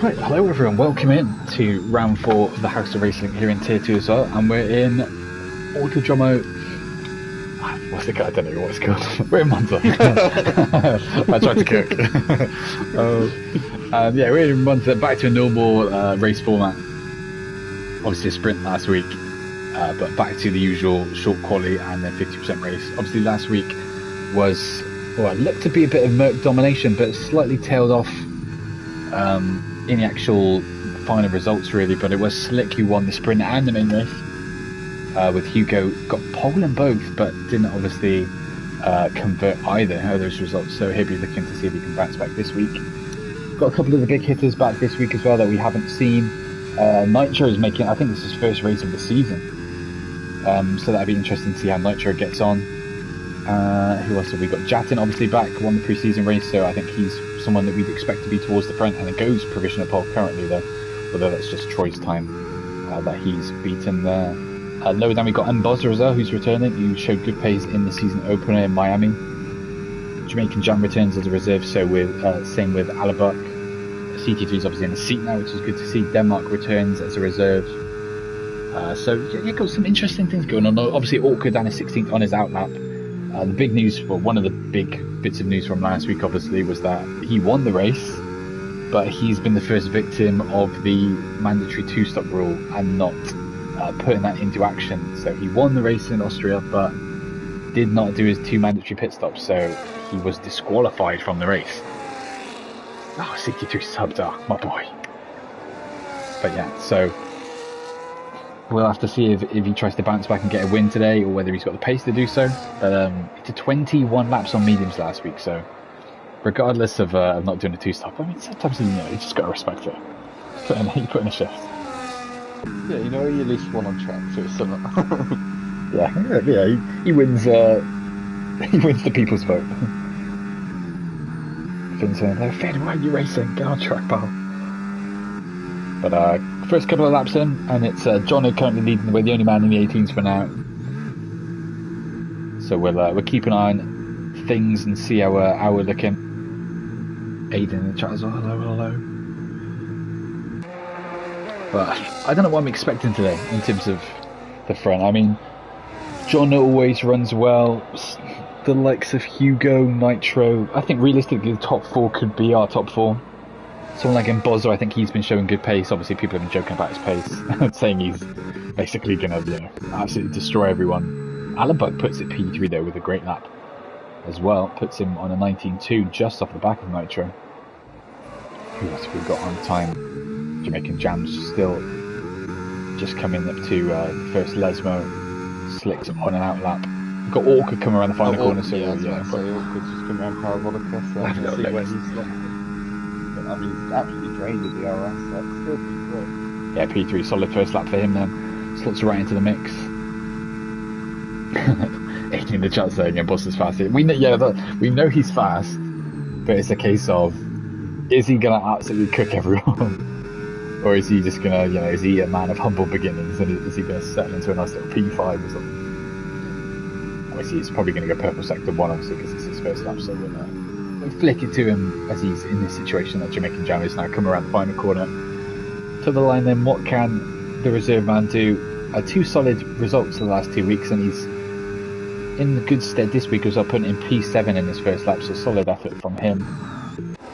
Right, hello everyone, welcome in to round 4 of the House of Racing here in Tier 2 as well, and we're in Autodromo... What's the guy? I don't know what it's called. We're in Monza. I tried to cook. Yeah, we're in Monza, back to a normal race format. Obviously a sprint last week, but back to the usual short quali and then 50% race. Obviously last week was, well, it looked to be a bit of Merc domination, but slightly tailed off in the actual final results really, but it was Slick who won the sprint and the main race, with Hugo got pole in both but didn't obviously convert either of those results, so he'll be looking to see if he can bounce back this week. Got a couple of the big hitters back this week as well that we haven't seen. Nitro is making, I think this is his first race of the season, so that'd be interesting to see how Nitro gets on. Who else have we got? Jatin obviously back, won the pre-season race, so I think he's someone that we'd expect to be towards the front, and it goes provisional pole currently though, although that's just Troy's time that he's beaten there. Lower down we got MOZA as well, who's returning, who showed good pace in the season opener in Miami. Jamaican Jam returns as a reserve, so with same with Alabuck. CT3 is obviously in the seat now, which is good to see. Denmark returns as a reserve. So yeah, got some interesting things going on. Obviously Orca down his 16th on his outlap. The big news, well, one of the big bits of news from last week obviously was that he won the race, but he's been the first victim of the mandatory 2-stop rule and not putting that into action. So he won the race in Austria but did not do his 2 mandatory pit stops, so he was disqualified from the race. Oh, 63 subbed up, my boy. But yeah, so we'll have to see if he tries to bounce back and get a win today, or whether he's got the pace to do so. But it's a 21 laps on mediums last week, so regardless of not doing a 2-stop, I mean, sometimes you just got to respect it. You put in a shift. Yeah, you know, he at least won on track, so it's still not. yeah, he wins. He wins the people's vote. Finn's saying, "No, Finn, why are you racing? Get on track, pal." But first couple of laps in, and it's Jono currently leading the way, the only man in the 18s for now. So we'll keep an eye on things and see how we're looking. Aiden in the chat as well. Hello. But I don't know what I'm expecting today in terms of the front. I mean, Jono always runs well. The likes of Hugo, Nitro, I think realistically the top 4 could be our top 4. Someone like MOZA, I think he's been showing good pace. Obviously people have been joking about his pace, saying he's basically going to absolutely destroy everyone. Alabuck puts it P3 though with a great lap as well, puts him on a 19.2 just off the back of Nitro. Who else have we got on time? Jamaican Jam's still just coming up to the first Lesmo. Slick's on an out lap. We've got Orca coming around the final corner, so Orca's just coming around Parabolica, so I can see where he's I mean, he's absolutely drained with the RS, so it's still P3. Yeah, P3, solid first lap for him then. Slots right into the mix. Aiden in the chat saying, Boss is fast. We know he's fast, but it's a case of, is he going to absolutely cook everyone? Or is he just going to, is he a man of humble beginnings, and is he going to settle into a nice little P5 or something? Obviously he's probably going to go purple sector 1, obviously, because it's his first lap, so we'll flick it to him as he's in this situation that Jamaican Jam is now. Come around the final corner to the line then. What can the reserve man do? 2 solid results the last 2 weeks, and he's in the good stead this week as well, putting in P7 in his first lap, so solid effort from him.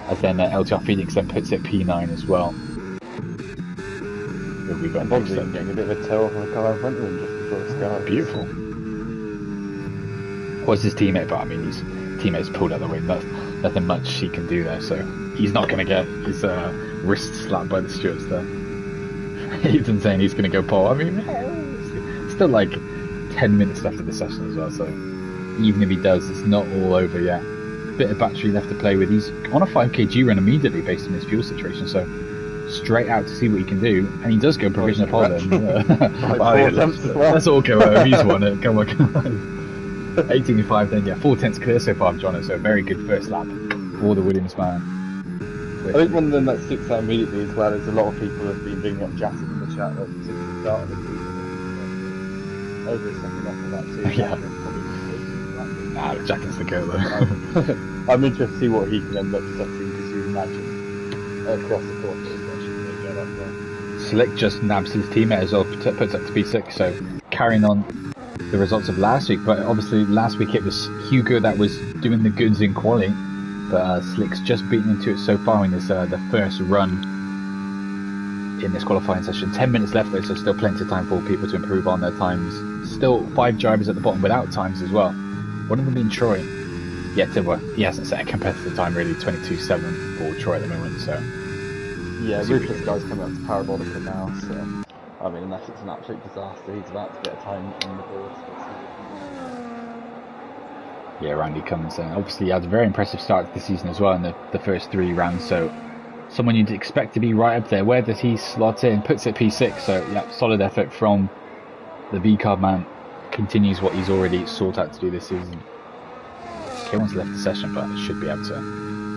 As then LTR Phoenix then puts it P9 as well. We got getting a bit of a toe off on the car in front of him just before the start. Beautiful. Was his teammate, but I mean his teammate's pulled out the way. Nothing much he can do there, so he's not going to get his wrist slapped by the stewards there. He's saying he's going to go pole. I mean, still like 10 minutes left of the session as well, so even if he does, it's not all over yet. Bit of battery left to play with. He's on a 5kg run immediately based on his fuel situation, so straight out to see what he can do, and he does go provisional pole then. Let's all go over. He's won it. Come on. 18.5 then, yeah, 4/10 clear so far of Jono, so a very good first lap for the Williams man. I think one of them that sticks out immediately as well is a lot of people have been bringing up Jatin in the chat since the start of the season. Over a second off of that too. Yeah. Jatin's the go though. I'm interested to see what he can end up setting, because you imagine across the course. get up there. Slick just nabs his teammate as well, puts up to P6, so carrying on the results of last week. But obviously last week it was Hugo that was doing the goods in quali, but Slick's just beaten into it so far in this the first run in this qualifying session. 10 minutes left though, so still plenty of time for people to improve on their times. Still 5 drivers at the bottom without times as well. One of them being Troy. Well, he hasn't set a competitive time really, 22.7 for Troy at the moment, so... Yeah, Ruthless guy's coming up to Parabolica now, so... I mean, unless it's an absolute disaster, he's about to get a time on the board. Yeah, Randy Cummins obviously he had a very impressive start to the season as well in the first 3 rounds, so someone you'd expect to be right up there. Where does he slot in? Puts it P6, so yeah, solid effort from the V-Card man. Continues what he's already sought out to do this season. K1's left the session, but should be able to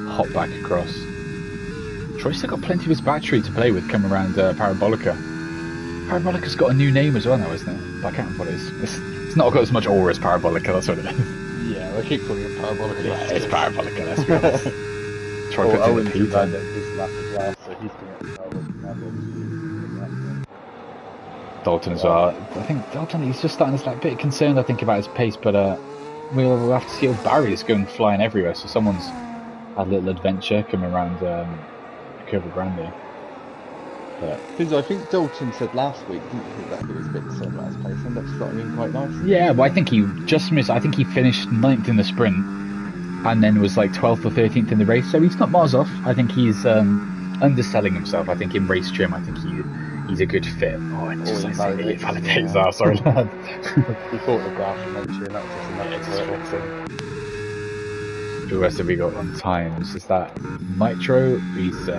hop back across. Troy's still got plenty of his battery to play with coming around Parabolica. Parabolica's got a new name as well now, isn't it? But I can't remember what it is. It's not got as much aura as Parabolica, that's what it is. Yeah, I keep calling it Parabolica. Yeah, it's Parabolica, let's be honest. Troy puts in the P10. His lap as well, so he's going to get Parabolica. Dalton as well. I think Dalton, he's just starting to get a bit concerned, I think, about his pace, but we'll have to see all barriers going flying everywhere, so someone's had a little adventure coming around Curva Grande. But I think Dalton said last week, didn't he, that he was a bit concerned about his pace, and that's starting in quite nicely. yeah, but I think he just missed. I think he finished 9th in the sprint, and then was like 12th or 13th in the race, so he's not miles off. I think he's underselling himself. I think in race trim, I think he's a good fit. Oh, it's just like saying it validates that. Sorry, lad. He thought the graph and mentioned that was just another Who else have we got on times? Is that Nitro? He's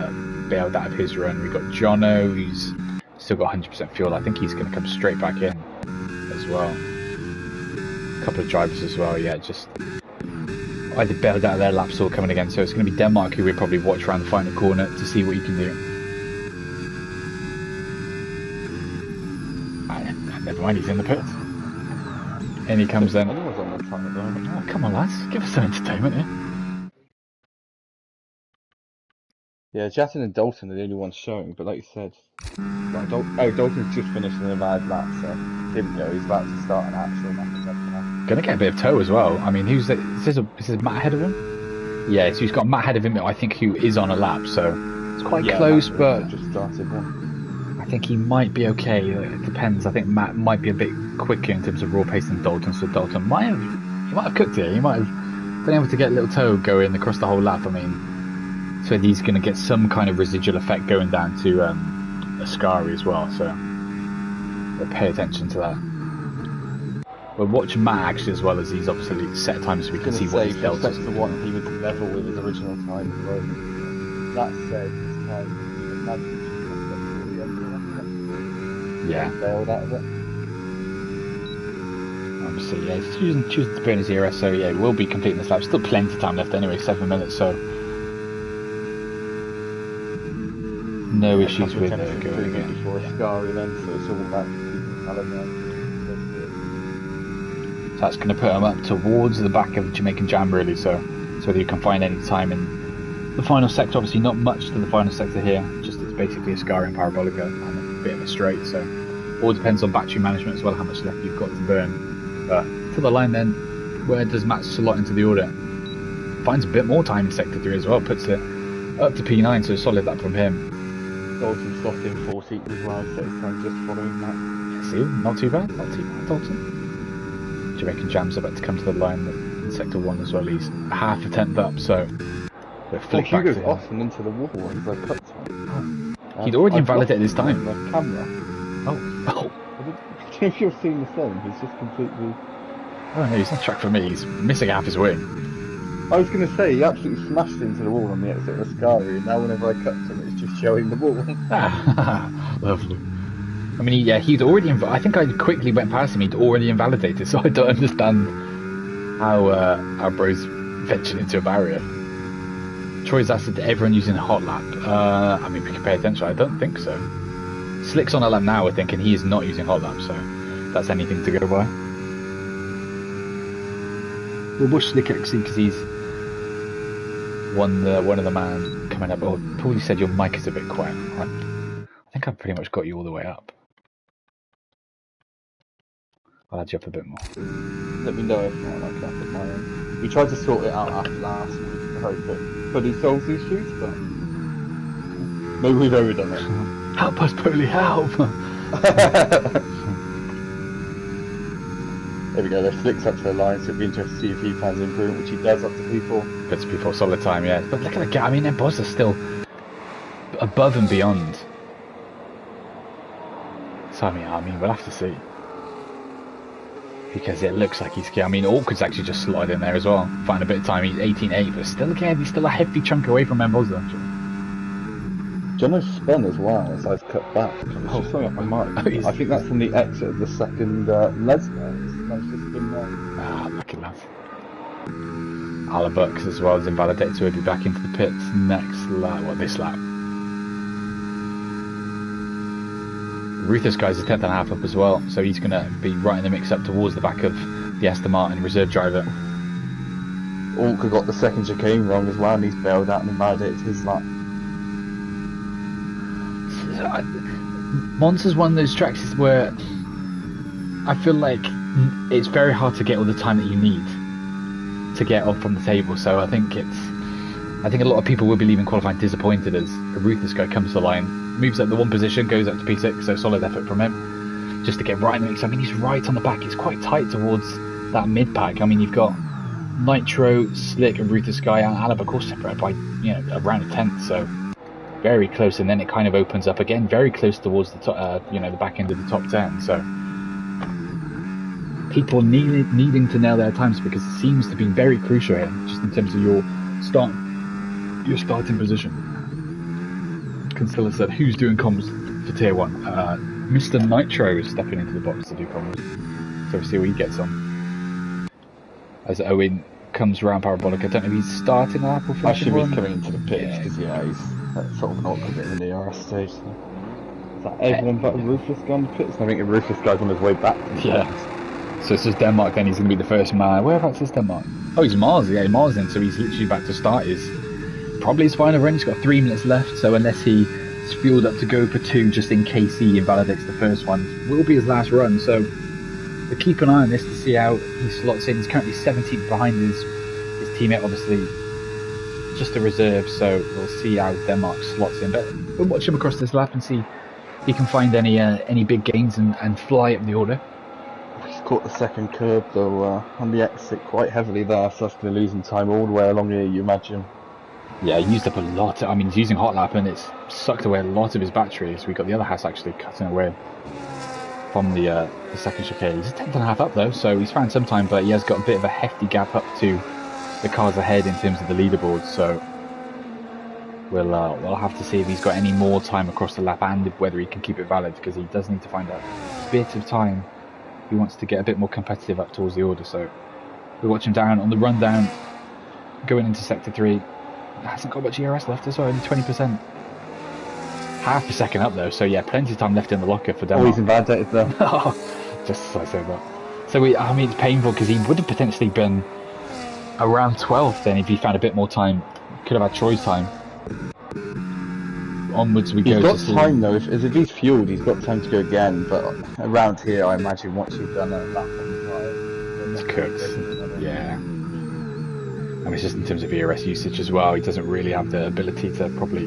bailed out of his run. We've got Jono, who's still got 100% fuel. I think he's going to come straight back in as well. A couple of drivers as well, yeah, just either bailed out of their laps or coming again. So it's going to be Denmark who we'll probably watch around the final corner to see what he can do. Never mind, he's in the pits. And he comes in. Oh, come on, lads, give us some entertainment here. Yeah, Jatin and Dalton are the only ones showing, but like you said, Dalton's just finished in a bad lap, so didn't go. He's about to start an actual lap now. Gonna get a bit of tow as well. I mean, is this Matt ahead of him? Yeah, so he's got Matt ahead of him, I think, who is on a lap, so it's quite close, but just started one. I think he might be okay. It depends. I think Matt might be a bit quicker in terms of raw pace than Dalton, so Dalton might have cooked it. He might have been able to get a little tow going across the whole lap. I mean, so he's going to get some kind of residual effect going down to Ascari as well, so we'll pay attention to that. We'll watch Matt actually as well, as he's obviously set times so we can see what his delta is. The one he would level with his original time as well. That said, his time bailed out of it. Obviously, yeah, he's choosing to burn his era, so yeah, we'll be completing this lap. Still plenty of time left anyway, 7 minutes, so no issues with going again. Before Ascari then, so it's all about so that's going to put him up towards the back of Jamaican Jam really, so whether you can find any time in the final sector. Obviously not much to the final sector here, just it's basically Ascari and Parabolica and a bit of a straight, so all depends on battery management as well, how much left you've got to burn. But to the line then, where does Matt slot into the order? Finds a bit more time in sector 3 as well, puts it up to P9, so solid that from him. Dalton slotted in 14th as well, so it's kind of just following that. See, not too bad, Dalton. Jamaican Jam's about to come to the line in sector 1 as well. He's half a tenth up, so we're flipped back to him. Off and into the wall as I cut time. He'd already invalidated his time. The camera. Oh. I don't know if you're seeing the same. He's just completely. Oh no, he's on track for me. He's missing half his wing. I was going to say he absolutely smashed into the wall on the exit of Ascari, and now whenever I cut to him, it's just showing the wall. Lovely. I mean, he'd already. I think I quickly went past him. He'd already invalidated, so I don't understand how our bro's ventured into a barrier. Troy's asked if everyone using a hot lap. I mean, we can pay attention. I don't think so. Slick's on a lap now, I think, and he is not using hot lap, so that's anything to go by. We'll watch Slick actually because he's one of the man coming up. Oh, Paul, you said your mic is a bit quiet. think I've pretty much got you all the way up. I'll add you up a bit more. Let me know if not, I can put my own. We tried to sort it out after last week. I hope that Buddy solves the issues, but maybe we've overdone it. Help us, Polly, help! There we go, they're flicked up to the line, so it'd be interesting to see if he finds an improvement, which he does up to P4. Puts P4 solid time, yeah. But look at the gap, I mean, MOZA's still above and beyond. So, I mean, we'll have to see. Because it looks like he's... I mean, Awkward's actually just slotted in there as well. Find a bit of time, he's 18.8, but still, again, he's still a hefty chunk away from MOZA. Jono's spun as well as I've cut back. Oh, sorry, I might. I think that's from the exit of the second Les there. Ah, lucky lad. Alabux as well as invalidated, so he'll be back into the pits next lap. Well, this lap. Ruthless guy's a 10th and a half up as well, so he's going to be right in the mix up towards the back of the Aston Martin reserve driver. Orca got the second chicane wrong as well, and he's bailed out and invalidated his lap. Monza's one of those tracks where I feel like it's very hard to get all the time that you need to get up from the table, so I think a lot of people will be leaving qualifying disappointed as a Ruthless guy comes to the line, moves up the one position, goes up to P6, so solid effort from him just to get right in the mix. I mean, he's right on the back, it's quite tight towards that mid pack. I mean, you've got Nitro, Slick and Ruthless guy and Alab, of course, separated by around a tenth, so very close, and then it kind of opens up again very close towards the top, the back end of the top 10, so people needing to nail their times because it seems to be very crucial here, just in terms of your starting position. Constilla said, who's doing comms for tier 1? Mr. Nitro is stepping into the box to do comms, so we'll see what he gets on. As Owen comes around Parabolic, I don't know if he's starting a lap or finishing. I should be coming into the pitch because he's at sort of an awkward bit in the ERS stage. So. Is that everyone but a Ruthless guy on the pits? I think a Ruthless guy's on his way back. Yeah. So it's just Denmark then, he's going to be the first man. Whereabouts is Denmark? Oh, he's Mars, yeah, Mars in, so he's literally back to start probably his final run. He's got 3 minutes left, so unless he's fueled up to go for 2 just in case he invalidates the first one, will be his last run, so we'll keep an eye on this to see how he slots in. He's currently 17th behind his teammate, obviously just a reserve, so we'll see how Denmark slots in, but we'll watch him across this lap and see if he can find any big gains and fly up the order. He's caught the second curb though on the exit quite heavily there, so that's going to lose him time all the way along here, you imagine. Yeah, he used up a lot. I mean, he's using hot lap and it's sucked away a lot of his battery, so we got the other Haas actually cutting away from the second chicane. He's a 10th and a half up though, so he's found some time, but he has got a bit of a hefty gap up to the cars ahead in terms of the leaderboard, so we'll have to see if he's got any more time across the lap and whether he can keep it valid, because he does need to find out a bit of time. He wants to get a bit more competitive up towards the order, so we'll watch him down on the rundown going into sector 3. Hasn't got much ERS left as well, only 20%. Half a second up though, so yeah, plenty of time left in the locker for Denmark. Oh, he's invalidated though. Just as I said that. So I mean, it's painful because he would have potentially been around 12th then if he found a bit more time. Could have had Troy's time. Onwards we go. He's got time though, if he's fueled, he's got time to go again, but around here I imagine once you've done a lap on the tyre, it's cooked. Yeah. I mean, it's just in terms of ERS usage as well, he doesn't really have the ability to probably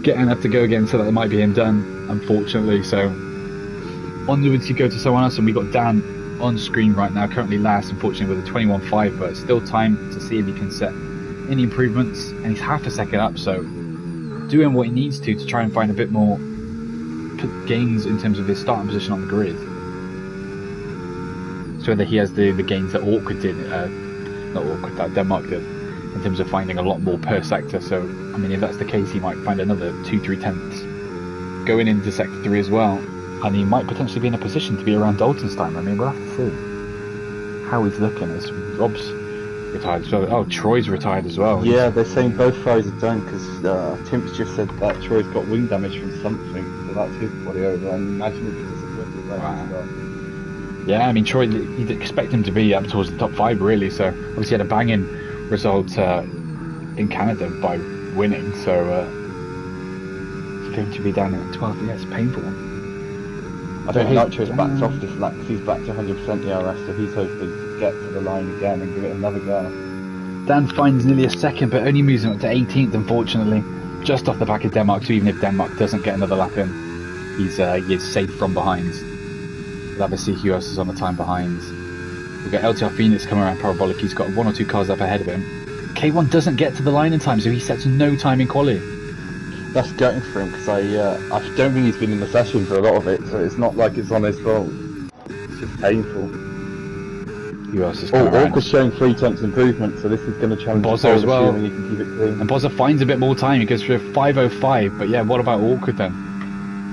get enough to go again, so that might be him done, unfortunately. So onwards you go to someone else, and we got Dan on screen right now, currently last, unfortunately, with a 21.5, but still time to see if he can set any improvements, and he's half a second up, so doing what he needs to try and find a bit more gains in terms of his starting position on the grid. So whether he has the gains that Awkward did, not Awkward, that Denmark did, in terms of finding a lot more per sector. So I mean, if that's the case, he might find another 2-3 tenths going into sector 3 as well, and he might potentially be in a position to be around Dalton's time. I mean, we'll have to see how he's looking. As Rob's retired, so Troy's retired as well. Yeah, they're saying both guys are done because Tim's just said that Troy's got wing damage from something, so that's his body over, and imagine if he's disappointed there as well. Yeah, I mean, Troy, you'd expect him to be up towards the top 5 really, so obviously he had a banging result in Canada by winning, so going to be down at 12. Yeah, it's painful. I think Nitro's backed off this lap because he's back to 100% ERS, so he's hoping to get to the line again and give it another go. Dan finds nearly a second, but only moves him up to 18th, unfortunately. Just off the back of Denmark, so even if Denmark doesn't get another lap in, he's safe from behind. We'll have to see who else is on the time behind. We've got LTR Phoenix coming around Parabolic. He's got 1 or 2 cars up ahead of him. K1 doesn't get to the line in time, so he sets no time in quali. That's gutting for him because I don't think he's been in the session for a lot of it, so it's not like it's on his fault. It's just painful. Who else is coming around? Orca's showing 3 tenths improvement, so this is going to challenge MOZA as well. When you can keep it clean. And MOZA finds a bit more time. He goes for a 5:05, but yeah, what about Orca then?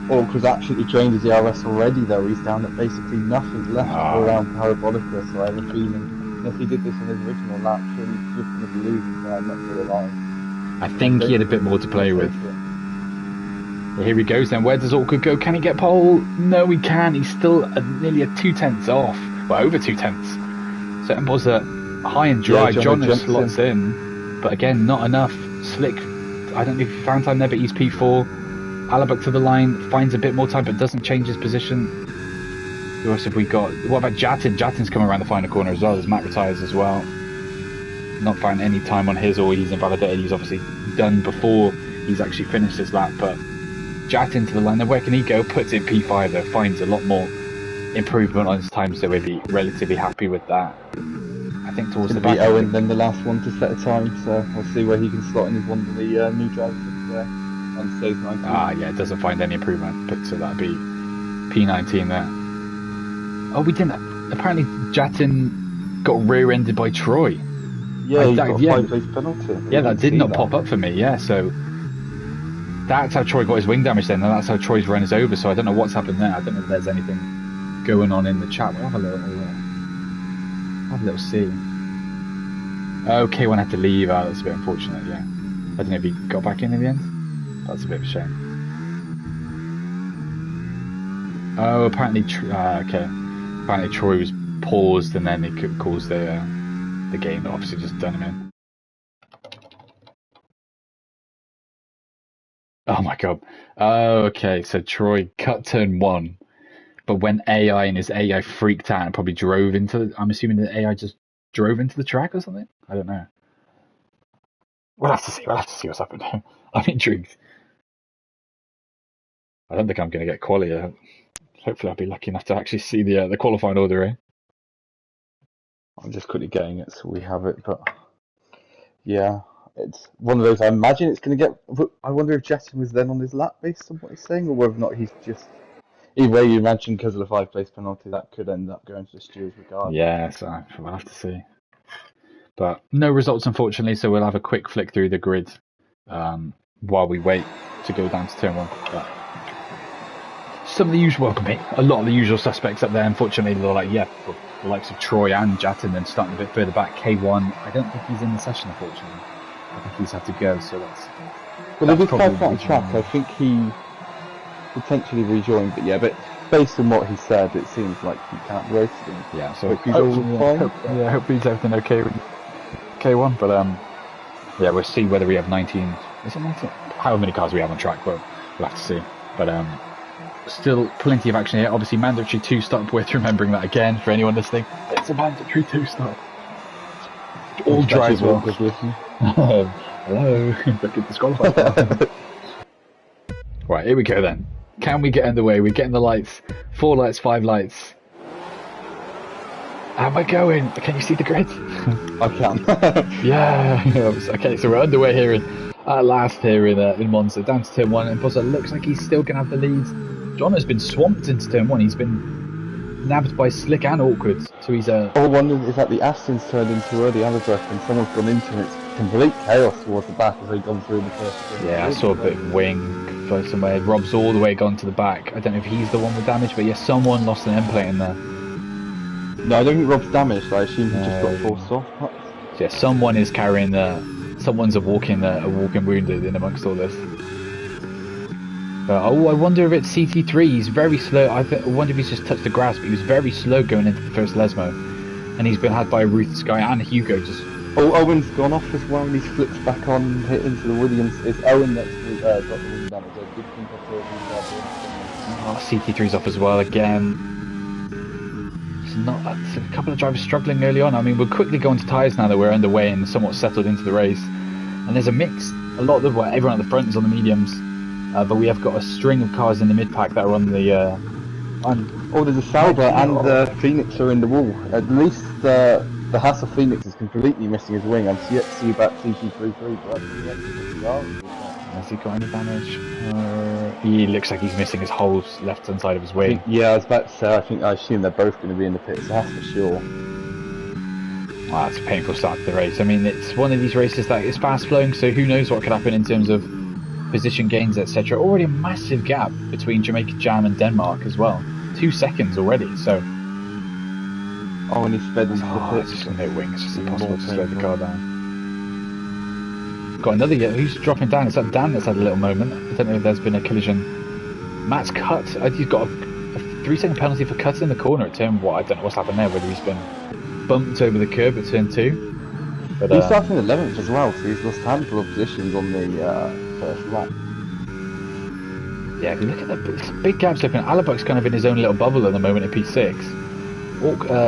Orca's absolutely drained his ERS already though. He's down at basically nothing left around Parabolica, so I have a feeling if he did this on his original lap, surely he's just going to be losing time, not for the line. I think he had a bit more to play with. Here he goes then. Where does Orca go? Can he get pole? No, he can. He's still nearly 2 tenths off. Well, over 2 tenths. So MOZA high and dry. Yeah, John slots in. But again, not enough. Slick, I don't know if he found time there, but he's P4. Alabuk to the line, finds a bit more time, but doesn't change his position. Who else have we got? What about Jatin? Jatin's coming around the final corner as well. As Matt retires as well. Not finding any time on his, or he's invalidated. He's obviously done before he's actually finished his lap, but Jatin to the line. Then where can he go? Puts in P5 though, finds a lot more improvement on his time, so we'll be relatively happy with that. I think towards the back. Owen then the last one to set a time, so we'll see where he can slot in as one of the new drivers today. And stays 19. Yeah, it doesn't find any improvement, but so that'd be P19 there. Oh, we didn't. Apparently, Jatin got rear-ended by Troy. Yeah, he got a 5-place penalty. Yeah, that did not pop up for me. Yeah, so that's how Troy got his wing damage then, and that's how Troy's run is over. So I don't know what's happened there. I don't know if there's anything going on in the chat. We'll have a little see. Okay, one had to leave. That's a bit unfortunate. Yeah, I don't know if he got back in the end. That's a bit of a shame. Oh, apparently, okay. Apparently Troy was paused and then it could cause the game, but obviously just done him in. Oh my god. Oh, okay, so Troy cut turn 1, but when AI and his AI freaked out and probably drove into, I'm assuming the AI just drove into the track or something? I don't know. We'll have to see what's happened here. I'm intrigued. I don't think I'm going to get quali. Hopefully I'll be lucky enough to actually see the qualifying order, eh? I'm just quickly getting it so we have it, but yeah, it's one of those. I imagine it's going to get. I wonder if Jetson was then on his lap based on what he's saying, or whether or not he's just. Either way, you mentioned because of the 5-place penalty, that could end up going to the stewards regardless. Yeah, so we'll have to see. But no results, unfortunately, so we'll have a quick flick through the grid while we wait to go down to turn 1. But some of the usual, a lot of the usual suspects up there, unfortunately, they're like, yeah, the likes of Troy and Jatin, then starting a bit further back. K1, I don't think he's in the session, unfortunately. I think he's had to go, so that's. Well, if he's back on track, I think he potentially rejoined, but yeah, but based on what he said, it seems like he can't race again. Yeah, so hopefully he's everything okay with K1, but yeah, we'll see whether we have 19. Is it 19? How many cars we have on track? We'll have to see. But still plenty of action here. Obviously, mandatory 2-stop. Worth remembering that again for anyone listening. It's a mandatory 2-stop. All drives will. Hello, don't get disqualified. Right, here we go then. Can we get underway? We're getting the lights. 4 lights, 5 lights. How am I going? Can you see the grid? I can. Yeah. Okay, so we're underway here at last here in Monza. Down to turn 1, and Buzzer looks like he's still going to have the lead. John has been swamped into turn 1. He's been nabbed by Slick and Awkward. So he's I wonder if that the Aston's turned in too early, Alabuk, and someone's gone into it. It's complete chaos towards the back as they've gone through the first. Yeah, I saw a bit of wing flow somewhere. Rob's all the way gone to the back. I don't know if he's the one with damage, but yeah, someone lost an end plate in there. No, I don't think Rob's damaged. I assume he just got forced off. So yeah, someone is carrying someone's a walking wounded in amongst all this. I wonder if it's CT3. He's very slow. I wonder if he's just touched the grass, but he was very slow going into the first Lesmo, and he's been had by Ruth, Sky, and Hugo just Oh, Owen's gone off as well, and he's flipped back on, hit into the Williams. It's Owen that's got the wing damage. I did think I saw Oh, CT3's off as well again. It's a couple of drivers struggling early on. I mean, we're quickly going to tyres now that we're underway and somewhat settled into the race. And there's a mix. A lot of everyone at the front is on the mediums, but we have got a string of cars in the mid pack that are on the. There's a Sauber and the Phoenix are in the wall. At least the Hassel Phoenix is completely missing his wing. I'm yet to see about CT33, but has he got any damage? He looks like he's missing his whole left hand side of his wing. I was about to say, I assume they're both going to be in the pits, so that's for sure. Wow, it's a painful start to the race. I mean, it's one of these races that is fast flowing, so who knows what could happen in terms of position gains, etc. Already a massive gap between Jamaica Jam and Denmark as well. 2 seconds already, so. Oh, and he sped into the pits. Just no wing, it's just impossible to slow the car down. Got another, who's dropping down? Is that Dan that's had a little moment? I don't know if there's been a collision. Matt's cut. He's got a 3-second penalty for cutting in the corner at turn 1. I don't know what's happened there, whether he's been bumped over the curb at turn 2. But, he's starting 11th as well, so he's lost a handful of positions on the first lap. Yeah, if you look at the big gaps open, Alabuck's kind of in his own little bubble at the moment at P6.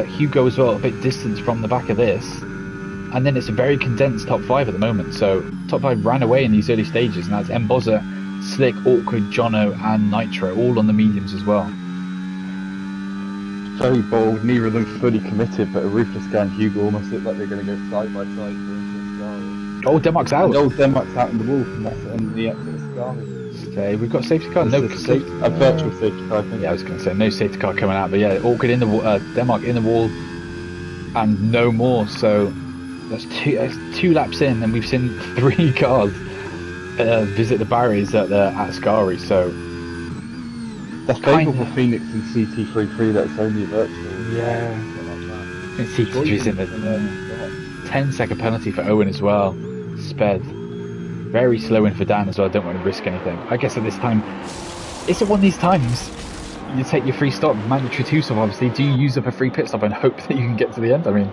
Hugo as well, a bit distant from the back of this. And then it's a very condensed top 5 at the moment. So top 5 ran away in these early stages, and that's MOZA, Slick, Awkward, Jono, and Nitro, all on the mediums as well. Very bold, neither of them fully committed, but a Ruthless guy and Hugo almost look like they're going to go side by side for Oh, Denmark's out. And Denmark's out in the wall from the exit of Sky. Okay, we've got a safety car. A virtual safety car, I think. Yeah, I was going to say no safety car coming out, but yeah, Awkward in the wall, Denmark in the wall, and no more. So that's 2 laps in, and we've seen 3 cars visit the barriers at Ascari. So that's painful for Phoenix and CT33. That's only virtual. Yeah, I think CT3's in the 10-second penalty for Owen as well. Sped. Very slow in for Dan as well. I don't want to risk anything. I guess at this time, is it one of these times you take your free stop, mandatory 2-stop obviously, do you use up a free pit stop and hope that you can get to the end? I mean,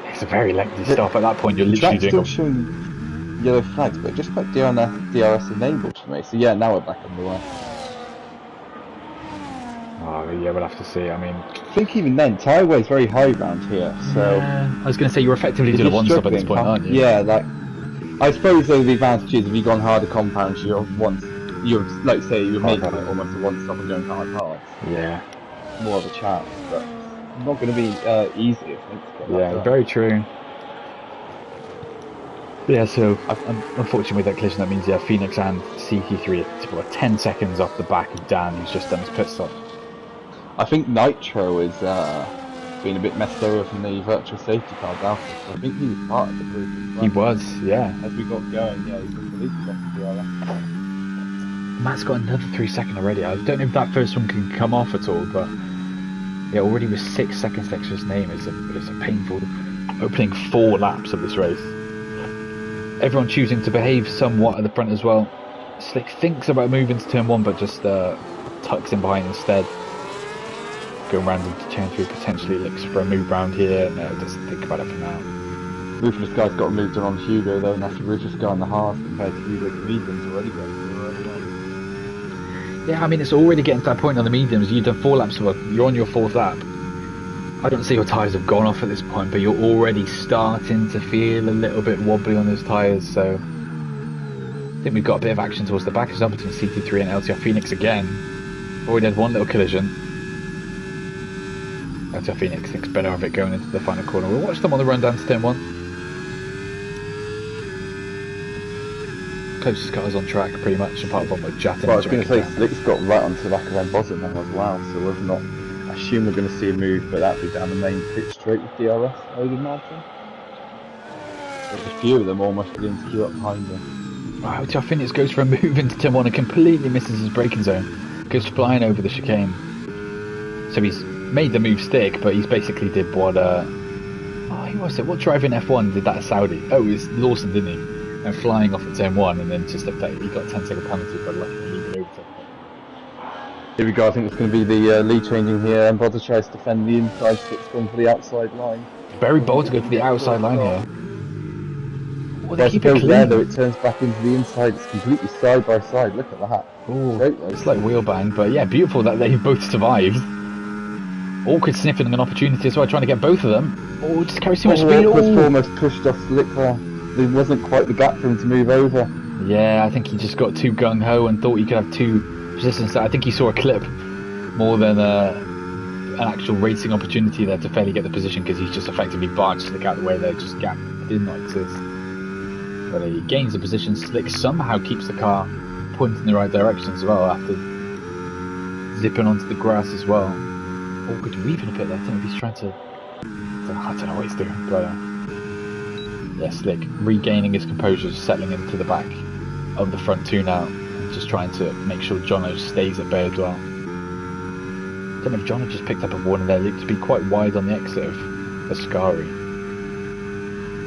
it's a very lengthy stop. At that point, you're literally doing... still showing yellow flags, but just put DRS enabled for me. So yeah, now we're back on the way. Oh yeah, we'll have to see. I mean, I think even then, tyre-weigh's very high round here, so... I was going to say, you're effectively doing a 1-stop at this point, aren't you? Yeah, like... I suppose though the advantage is if you've gone harder compounds, you're like say you're making it almost a 1-stop and going hard. Yeah. More of a chance, but not going to be easy, I think. Yeah, very true. Yeah, so unfortunately with that collision, that means Phoenix and CT3 are 10 seconds off the back of Dan, who's just done his pit stop. I think Nitro is been a bit messed over from the virtual safety car Alpha, so I think he was part of the group as well. He was, yeah. As we got going, yeah, he's completely off the DRS. Matt's got another 3-second already. I don't know if that first one can come off at all, but yeah, already with 6 seconds next to his name, it's a painful opening 4 laps of this race. Everyone choosing to behave somewhat at the front as well. Slick thinks about moving to turn 1, but just tucks in behind instead. Going round into turn 3, potentially looks for a move round here. No, doesn't think about it for now. Ruthless guy's got moved on Hugo though, and that's the Ruthless guy on the half compared to Hugo. The mediums already got. Yeah, I mean it's already getting to that point on the mediums. You've done 4 laps, you're on your 4th lap. I don't see your tyres have gone off at this point, but you're already starting to feel a little bit wobbly on those tyres. So I think we've got a bit of action towards the back as well between CT3 and LTR Phoenix again. Already had one little collision. LTR Phoenix thinks better of it going into the final corner. We'll watch them on the run down to turn 1. Closest cars on track pretty much, apart from with Jatin. Well, I was going to say, Slick's got right onto the back of MOZA now as well, so we've not... I assume we're going to see a move, but that'll be down the main pit straight with DRS, I would imagine. There's a few of them almost beginning to queue up behind them. Wow, LTR Phoenix goes for a move into turn 1 and completely misses his braking zone. Goes flying over the chicane. So he's made the move stick, but he's basically did what who was it? What driver in F1 did that at Saudi? Oh, it was Lawson, didn't he? And flying off at turn 1 and then just effectively got a 10-second penalty for lucky leaving over. Here we go, I think it's going to be the lead changing here, and MOZA tries to defend the inside, 6 going for the outside line. Very bold to go for the outside line here. Well, But they I keep it suppose clean. there, though, it turns back into the inside. It's completely side by side. Look at that. Oh, Great, though. it's like wheel bang, but yeah, beautiful that they both survived. Awkward sniffing an opportunity as well, trying to get both of them. Oh, just carries too much speed. Awkward's Oh, almost pushed off Slick there. There wasn't quite the gap for him to move over. yeah, I think he just got too gung-ho and thought he could have two positions. I think he saw a clip more than an actual racing opportunity there to fairly get the position, because he's just effectively barged Slick out of the way there. Just gap did not exist. But he gains the position. Slick somehow keeps the car pointing in the right direction as well after zipping onto the grass as well. Awkward weaving a bit there. I don't know if he's trying to... I don't know what he's doing, but yeah, Slick regaining his composure, settling into the back of the front two now, and just trying to make sure Jono stays at bay as well. I don't know if Jono just picked up a warning there. Looked to be quite wide on the exit of Ascari.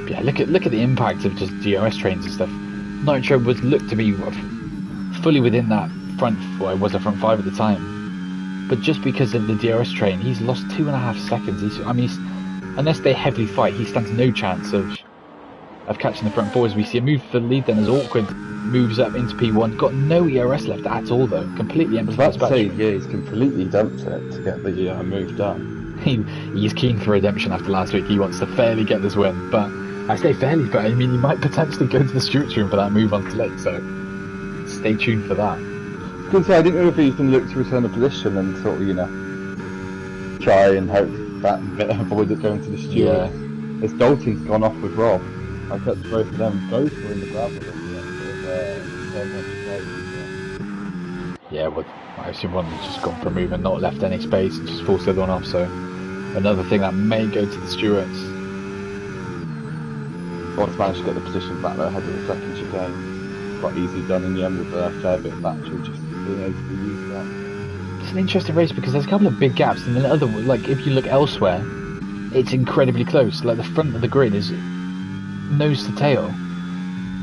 Yeah, look at the impact of just DRS trains and stuff. Nitro was looked to be fully within that front, well, it was a front five at the time. But just because of the DRS train, he's lost 2.5 seconds. Unless they heavily fight, he stands no chance of catching the front four. As we see a move for the lead then as Awkward moves up into P1. Got no ERS left at all though. Completely empty. I was about to say, yeah, he's completely dumped it to get the move done. He's keen for redemption after last week. He wants to fairly get this win. But I say fairly, but I mean he might potentially go to the stewards room for that move on Slick. So stay tuned for that. I didn't know if he was going to look to return the position and sort of, try and hope that avoid it going to the steward. Yeah. As Dalton's gone off with Rob, I kept both of them. Both were in the gravel. Yeah, well, I assume one has just gone for a move and not left any space and just forced the other one off. So another thing that may go to the stewards. Bottas managed to get the position back there ahead of the second chicane. Quite easily done in the end with a fair bit of battery, just being able to use that. It's an interesting race because there's a couple of big gaps, and then other, like if you look elsewhere, it's incredibly close. Like the front of the grid is nose to tail,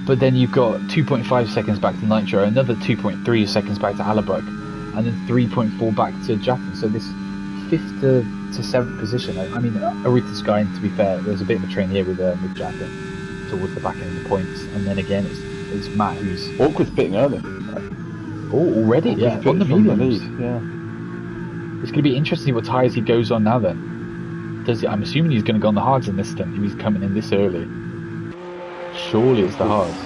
but then you've got 2.5 seconds back to Nitro, another 2.3 seconds back to Alabrook, and then 3.4 back to Jaffin. So this 5th to 7th position, I mean, Arita Sky, to be fair, there's a bit of a train here with Jaffin towards the back end of the points, and then again it's Matt who's... Awkward's pitting early. Oh, already? Yeah, on the mediums. Yeah. It's going to be interesting to see what tyres he goes on now then. I'm assuming he's going to go on the hards in this stint if he's coming in this early. Surely it's the hards.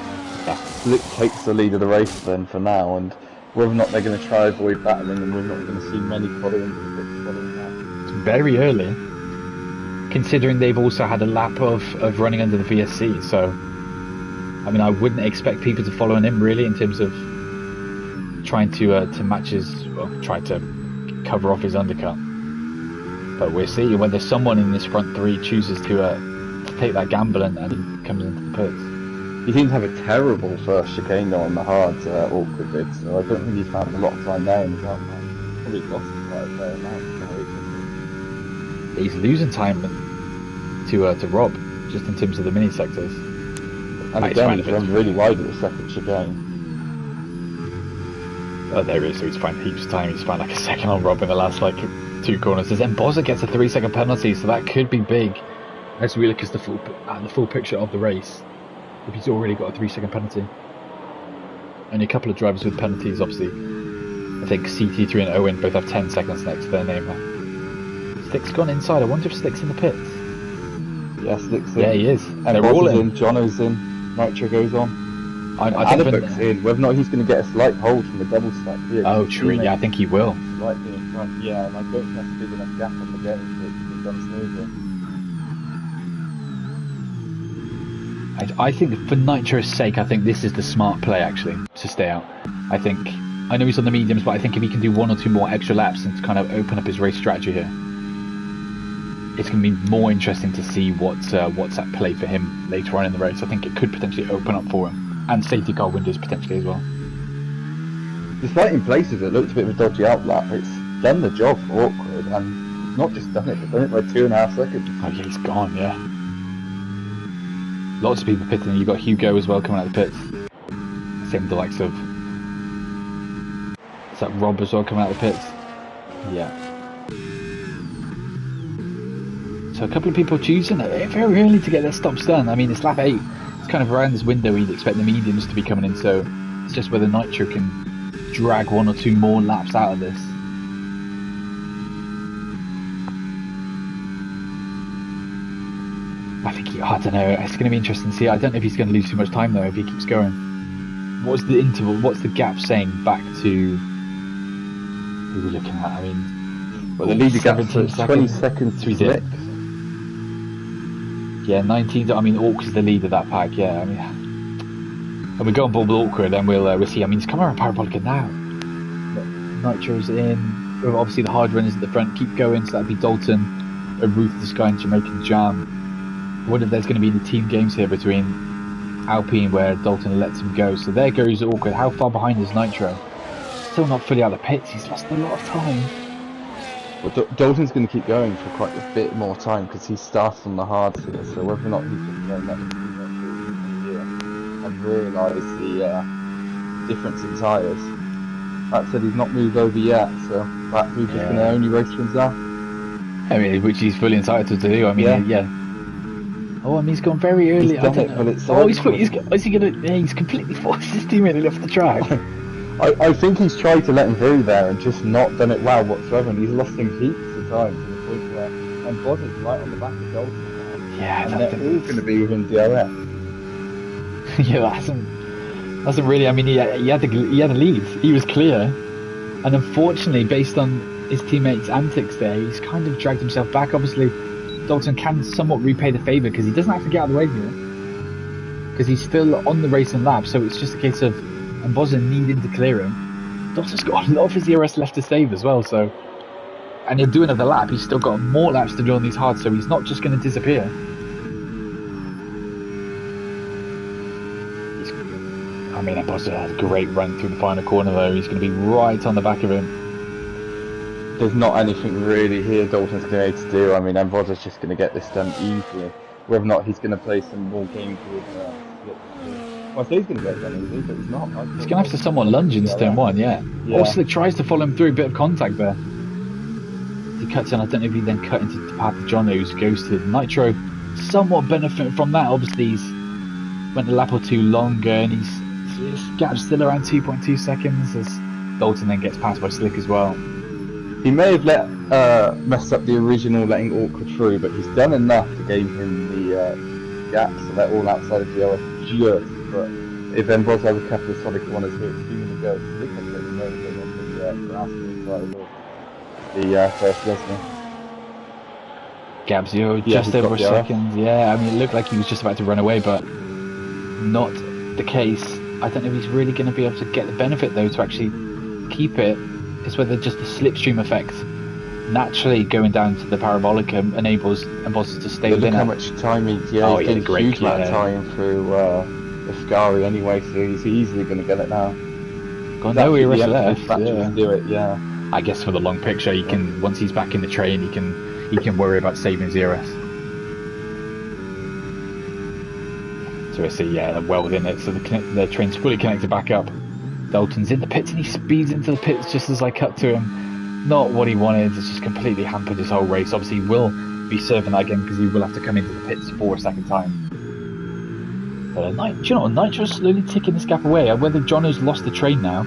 Yeah. Slick takes the lead of the race then for now, and whether or not they're going to try avoid battling, and we're not going to see many following that. It's very early, considering they've also had a lap of running under the VSC, so I mean I wouldn't expect people to follow him really in terms of trying to match his, well, try to cover off his undercut. But we'll see whether someone in this front three chooses to take that gamble and comes into the pits. He seems to have a terrible first chicane on the hards, Awkward did, so I don't think he's found a lot of time there in his outline. Probably lost quite a fair amount. He's losing time to Rob, just in terms of the mini sectors. And again, he's run really wide at the second chicane. Oh, there he is, so he's found heaps of time. He's found like a second on Rob in the last like 2 corners. Then MOZA gets a 3-second penalty, so that could be big as we look at the full picture of the race. If he's already got a 3-second penalty. Only a couple of drivers with penalties, obviously. I think CT3 and Owen both have 10 seconds next to their name now. Slick's gone inside. I wonder if Slick's in the pits. Yeah, Slick's in. Yeah, he is. And they're all in. Jono's in. Nitro goes on. I think Alabrook's in. Whether or not he's going to get a slight hold from the double stack here. Oh, true. Yeah, I think he will. Slightly in front. Yeah, and I don't think that's a big enough gap on the game for it to be done smoothly. I think for Nitro's sake, I think this is the smart play actually to stay out. I know he's on the mediums, but I think if he can do 1 or 2 more extra laps and to kind of open up his race strategy here, it's going to be more interesting to see what's at play for him later on in the race. I think it could potentially open up for him, and safety car windows potentially as well. Despite in places it looked a bit of a dodgy outlap, it's done the job for Awkward, and not just done it, but done it by 2.5 seconds. Oh yeah, he's gone, yeah. Lots of people pitting. You've got Hugo as well coming out of the pits. Same with the likes of... Is that Rob as well coming out of the pits? Yeah. So a couple of people choosing it very early to get their stops done. I mean, it's lap 8. it's kind of around this window we'd expect the mediums to be coming in, so it's just whether Nitro can drag 1 or 2 more laps out of this. I don't know, it's going to be interesting to see. I don't know if he's going to lose too much time though if he keeps going. What's the interval, what's the gap saying back to who we're looking at? I mean, well, the leader gap is 20 seconds to slick. Yeah, 19. I mean, Orc is the lead of that pack. Yeah, I mean, and we go on board with Orc, then we'll see. I mean, he's coming around Parabolica now. Nitro's in. Obviously, the hard runners at the front keep going. So that'd be Dalton, a Ruthless Guy, and Jamaican Jam. I wonder if there's going to be the team games here between Alpine, where Dalton lets him go. So there goes Awkward. How far behind is Nitro? Still not fully out of the pits. He's lost a lot of time. Well, Dalton's going to keep going for quite a bit more time because he starts on the hards here. So whether or not he's just going to let him and realise the difference in tyres. That said, he's not moved over yet, so that moves just going to only race wins now. I mean, which he's fully entitled to do. I mean, yeah. Oh, I mean, he's gone very early. He's done it, but it's he's completely forced his teammate off the track. I think he's tried to let him through there and just not done it well whatsoever, and he's lost him heaps of time to the point where MOZA's right on the back of Dalton now. Yeah, and they're all going to be within DRS. Yeah, that's really. I mean, he had the lead. He was clear, and unfortunately, based on his teammates' antics there, he's kind of dragged himself back. Obviously, Dalton can somewhat repay the favour because he doesn't have to get out of the way here, because he's still on the racing lap. So it's just a case of MOZA needing to clear him. Dalton's got a lot of his ERS left to save as well. So, and he'll do another lap. He's still got more laps to do on these hards, so he's not just going to disappear. I mean, MOZA had a great run through the final corner though. He's going to be right on the back of him. There's not anything really here Dalton's going to be able to do. I mean, MOZA's just going to get this done easily. Whether or not he's going to play some more games with well, I say he's going to get it done easily, but he's not. He's going to have to somewhat lunge into turn 1, yeah. Also, tries to follow him through, a bit of contact there. He cuts in. I don't know if he then cut into the path of John, who's ghosted. Nitro somewhat benefit from that. Obviously, he's went a lap or 2 longer, and his gap's still around 2.2 seconds as Dalton then gets passed by Slick as well. He may have messed up the original letting Awkward through, but he's done enough to give him the gap, so they're all outside of the OS just. But if MOZA has a couple of solid corners here, it's going to go. Slick has got the moment on the grass inside of the first lesson. Gap 0, just over a second. Yeah, I mean, it looked like he was just about to run away, but not the case. I don't know if he's really going to be able to get the benefit though to actually keep it. It's whether just the slipstream effect naturally going down to the Parabolica enables MOZA to stay within it. Look how much time he's getting a huge amount of time through the Scari anyway, so he's easily going to get it now. Got no ERS left. Do it, yeah. I guess for the long picture, he can. Once he's back in the train, he can worry about saving his ERS. So we see, well within it. So the train's fully connected back up. Dalton's in the pits and he speeds into the pits just as I cut to him. Not what he wanted. It's just completely hampered his whole race. Obviously, he will be serving that again because he will have to come into the pits for a second time. But do you know what? Nitro's slowly ticking this gap away. Whether Jono's lost the train now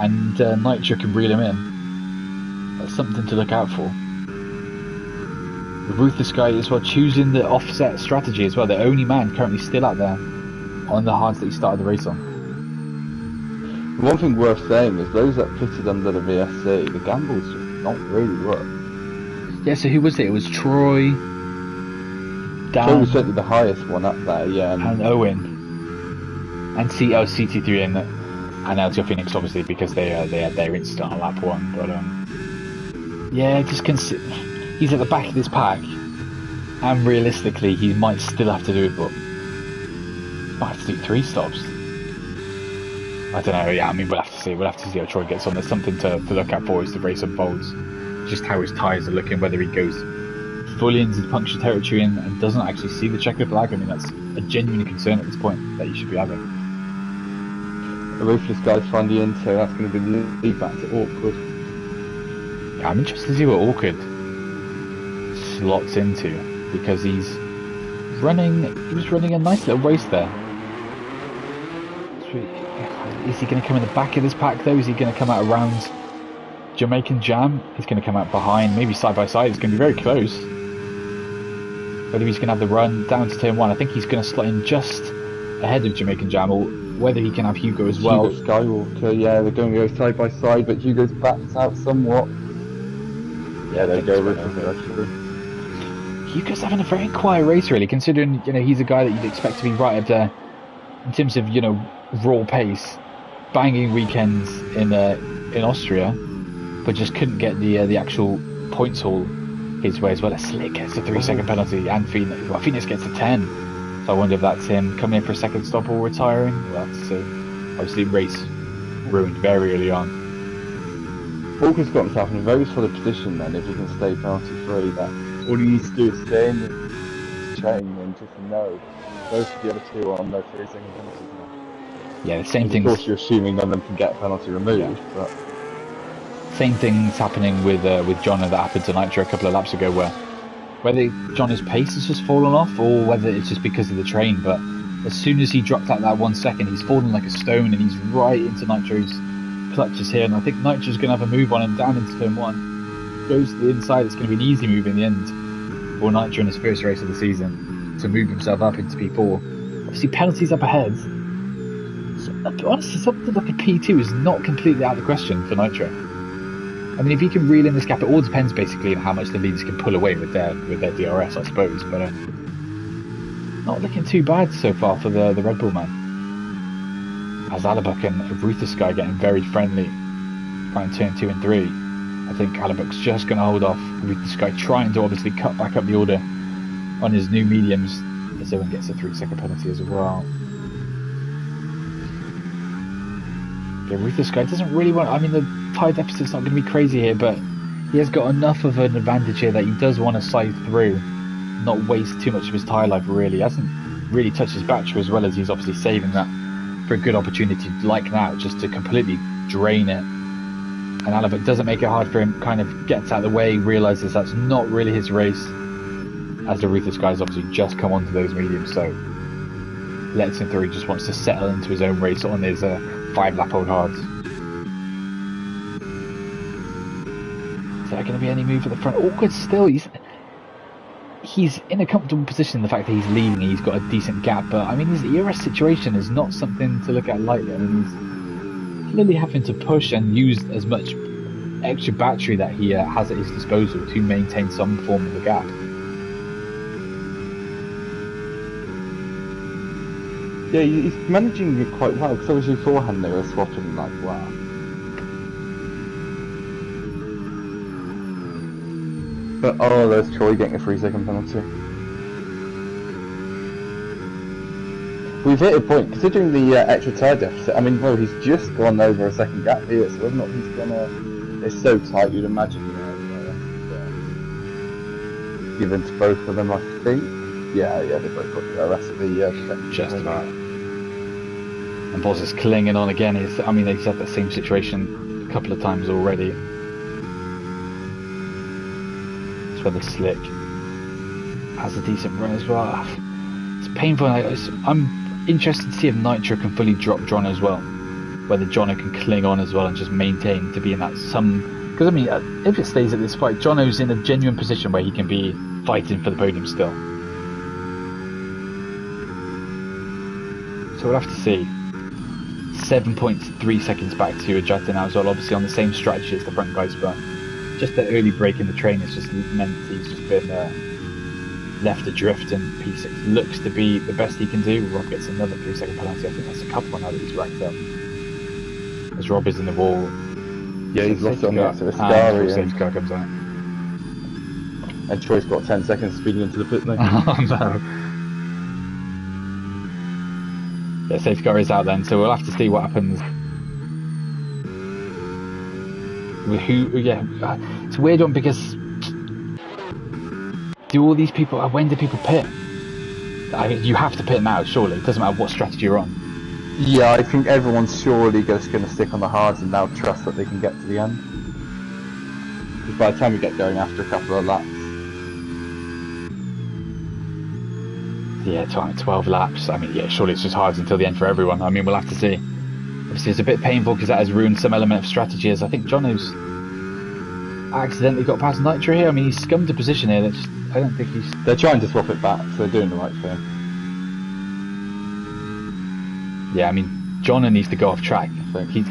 and Nitro can reel him in. That's something to look out for. The Ruthless Guy as well, choosing the offset strategy as well. The only man currently still out there on the hards that he started the race on. One thing worth saying is those that pitted under the VSC, the gambles just not really worked. Yeah, so who was it? It was Troy, Dan, Troy was certainly the highest one up there, yeah. And Owen. And CT3 and LTO Phoenix, obviously, because they had their instant on lap 1. But yeah, just he's at the back of this pack, and realistically, he might still have to do it, but he might have to do 3 stops. I don't know, yeah, I mean, we'll have to see how Troy gets on. There's something to look out for as the race unfolds. Just how his tyres are looking, whether he goes fully into the puncture territory and doesn't actually see the checkered flag. I mean, that's a genuine concern at this point that you should be having. The Ruthless Guy's finally in, so that's going to be the lead back to Awkward. Yeah, I'm interested to see what Awkward slots into, because he's running a nice little race there. Is he going to come in the back of this pack though? Is he going to come out around Jamaican Jam? He's going to come out behind, maybe side by side. It's going to be very close. Whether he's going to have the run down to turn 1, I think he's going to slot in just ahead of Jamaican Jam, or whether he can have Hugo as well. Hugo Skywalker, yeah, they're going to go side by side, but Hugo's backed out somewhat. Yeah, they go with him. Hugo's having a very quiet race, really, considering he's a guy that you'd expect to be right up there in terms of raw pace, banging weekends in Austria, but just couldn't get the actual points haul his way as well. Slick gets a 3-second penalty, and Phoenix gets a 10. So I wonder if that's him coming in for a second stop or retiring. We'll have to see. Obviously, race ruined very early on. Walker's got himself in a very solid position then, if he can stay penalty free. That all he needs to do is stay in the chain and just know both the other two are on their 3-second penalties now. Yeah, the same thing. Of course, you're assuming none of them can get a penalty removed, but same thing's happening with John that happened to Nitro a couple of laps ago, whether John's pace has just fallen off or whether it's just because of the train, but as soon as he dropped out that 1 second, he's fallen like a stone and he's right into Nitro's clutches here, and I think Nitro's going to have a move on him down into turn 1. Goes to the inside. It's going to be an easy move in the end for Nitro in his first race of the season to move himself up into P4. Obviously, penalties up ahead. So, honestly, something like a P2 is not completely out of the question for Nitro. I mean, if he can reel in this gap, it all depends basically on how much the leaders can pull away with their DRS, I suppose. But not looking too bad so far for the Red Bull man. As Alabuck and Ruthasky getting very friendly around turn 2 and 3. I think Alabuck's just going to hold off Ruthasky, trying to obviously cut back up the order on his new mediums, as Owen gets a 3-second penalty as well. Yeah, Ruthasky doesn't really want. I mean, the tyre deficit's not going to be crazy here, but he has got enough of an advantage here that he does want to slide through, not waste too much of his tyre life. Really, he hasn't really touched his battery, as well as he's obviously saving that for a good opportunity like now, just to completely drain it. And Alabuck doesn't make it hard for him, kind of gets out of the way, realises that's not really his race, as the Ruthasky's obviously just come onto those mediums, so lets him through. He just wants to settle into his own race on his 5-lap-old hards. Is there going to be any move at the front? Awkward still. He's in a comfortable position, the fact that he's leading, he's got a decent gap, but I mean, his ERS situation is not something to look at lightly. I mean, he's clearly having to push and use as much extra battery that he has at his disposal to maintain some form of a gap. yeah, he's managing it quite well, because obviously beforehand they were swapping like wow. But oh, there's Troy getting a 3-second penalty. We've hit a point, considering the extra tyre deficit. I mean, well, he's just gone over a second gap here, so whether or not he's gonna... It's so tight, you'd imagine, given to both of them, I think. Yeah, they both got the rest of the... just about. And Boz is clinging on again. I mean, they've had that same situation a couple of times already. The Slick has a decent run as well. It's painful. I'm interested to see if Nitro can fully drop Jono as well, whether Jono can cling on as well and just maintain to be in that some, because I mean, if it stays at this fight, Jono's in a genuine position where he can be fighting for the podium still. So we'll have to see. 7.3 seconds back to Ajata now as well, obviously on the same strategy as the front guys, but just that early break in the train has just meant he's just been left adrift, and P6 looks to be the best he can do. Rob gets another 3-second penalty. I think that's a couple now that he's racked up. As Rob is in the wall. Yeah, he's lost it on the exit of Scary. Safety car comes out. And Troy's got 10 seconds speeding into the pit lane. Oh no. Yeah, safety car is out then, so we'll have to see what happens. It's a weird one, because do all these people, when do people pit? I mean, you have to pit now, surely. It doesn't matter what strategy you're on. Yeah, I think everyone's surely just going to stick on the hards and now trust that they can get to the end. Because by the time we get going after a couple of laps, Yeah, 12 laps. I mean, yeah, surely it's just hard until the end for everyone. I mean, we'll have to see. Obviously, it's a bit painful because that has ruined some element of strategy. As I think Jono's accidentally got past Nitro here. I mean, he's scummed a position here. I don't think he's... They're trying to swap it back, so they're doing the right thing. Yeah, I mean, Jono needs to go off track. He's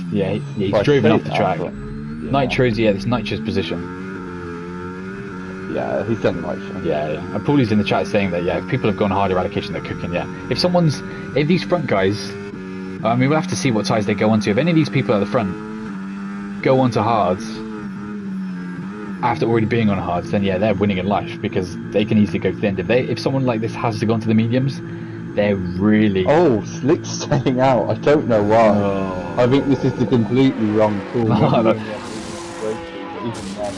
driven off the track. Yeah. Nitro's, this Nitro's position. Yeah, he's done the right thing. Yeah. And Paulie's in the chat saying that, if people have gone hard eradication, they're cooking, If these front guys, I mean, we'll have to see what ties they go onto. If any of these people at the front go onto hards after already being on hards, then they're winning in life because they can easily go thin. If someone like this has to go onto the mediums, they're really... Oh, Slick's staying out. I don't know why. Oh. I think this is the completely wrong call. Even then,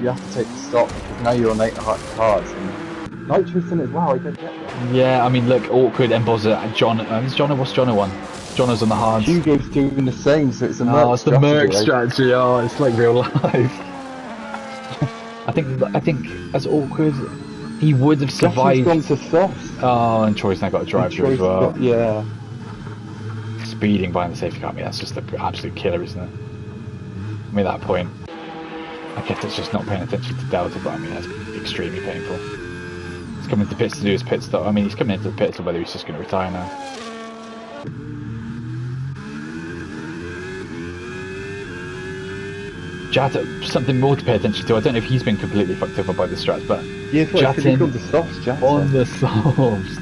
you have to take the stop because now you're on 8 cards. And Nitro's in as well, I don't get that. Yeah, I mean, look, awkward, MOZA, John. What's Jono on? Jono's on the hards. Hugo's doing the same, so it's a Merc strategy. Oh, it's the Merc strategy. Oh, it's like real life. I think as awkward, he would have survived. Gone to softs. Oh, and Troy's now got a drive through as well. Yeah. Speeding behind the safety car, I mean, that's just an absolute killer, isn't it? I mean, at that point, I guess it's just not paying attention to Delta, but I mean, that's extremely painful. He's coming to pits to do his pit stop. I mean, he's coming into the pits, or whether he's just going to retire now. Jat, something more to pay attention to. I don't know if he's been completely fucked over by the strats, but Jatin on the softs, on the softs.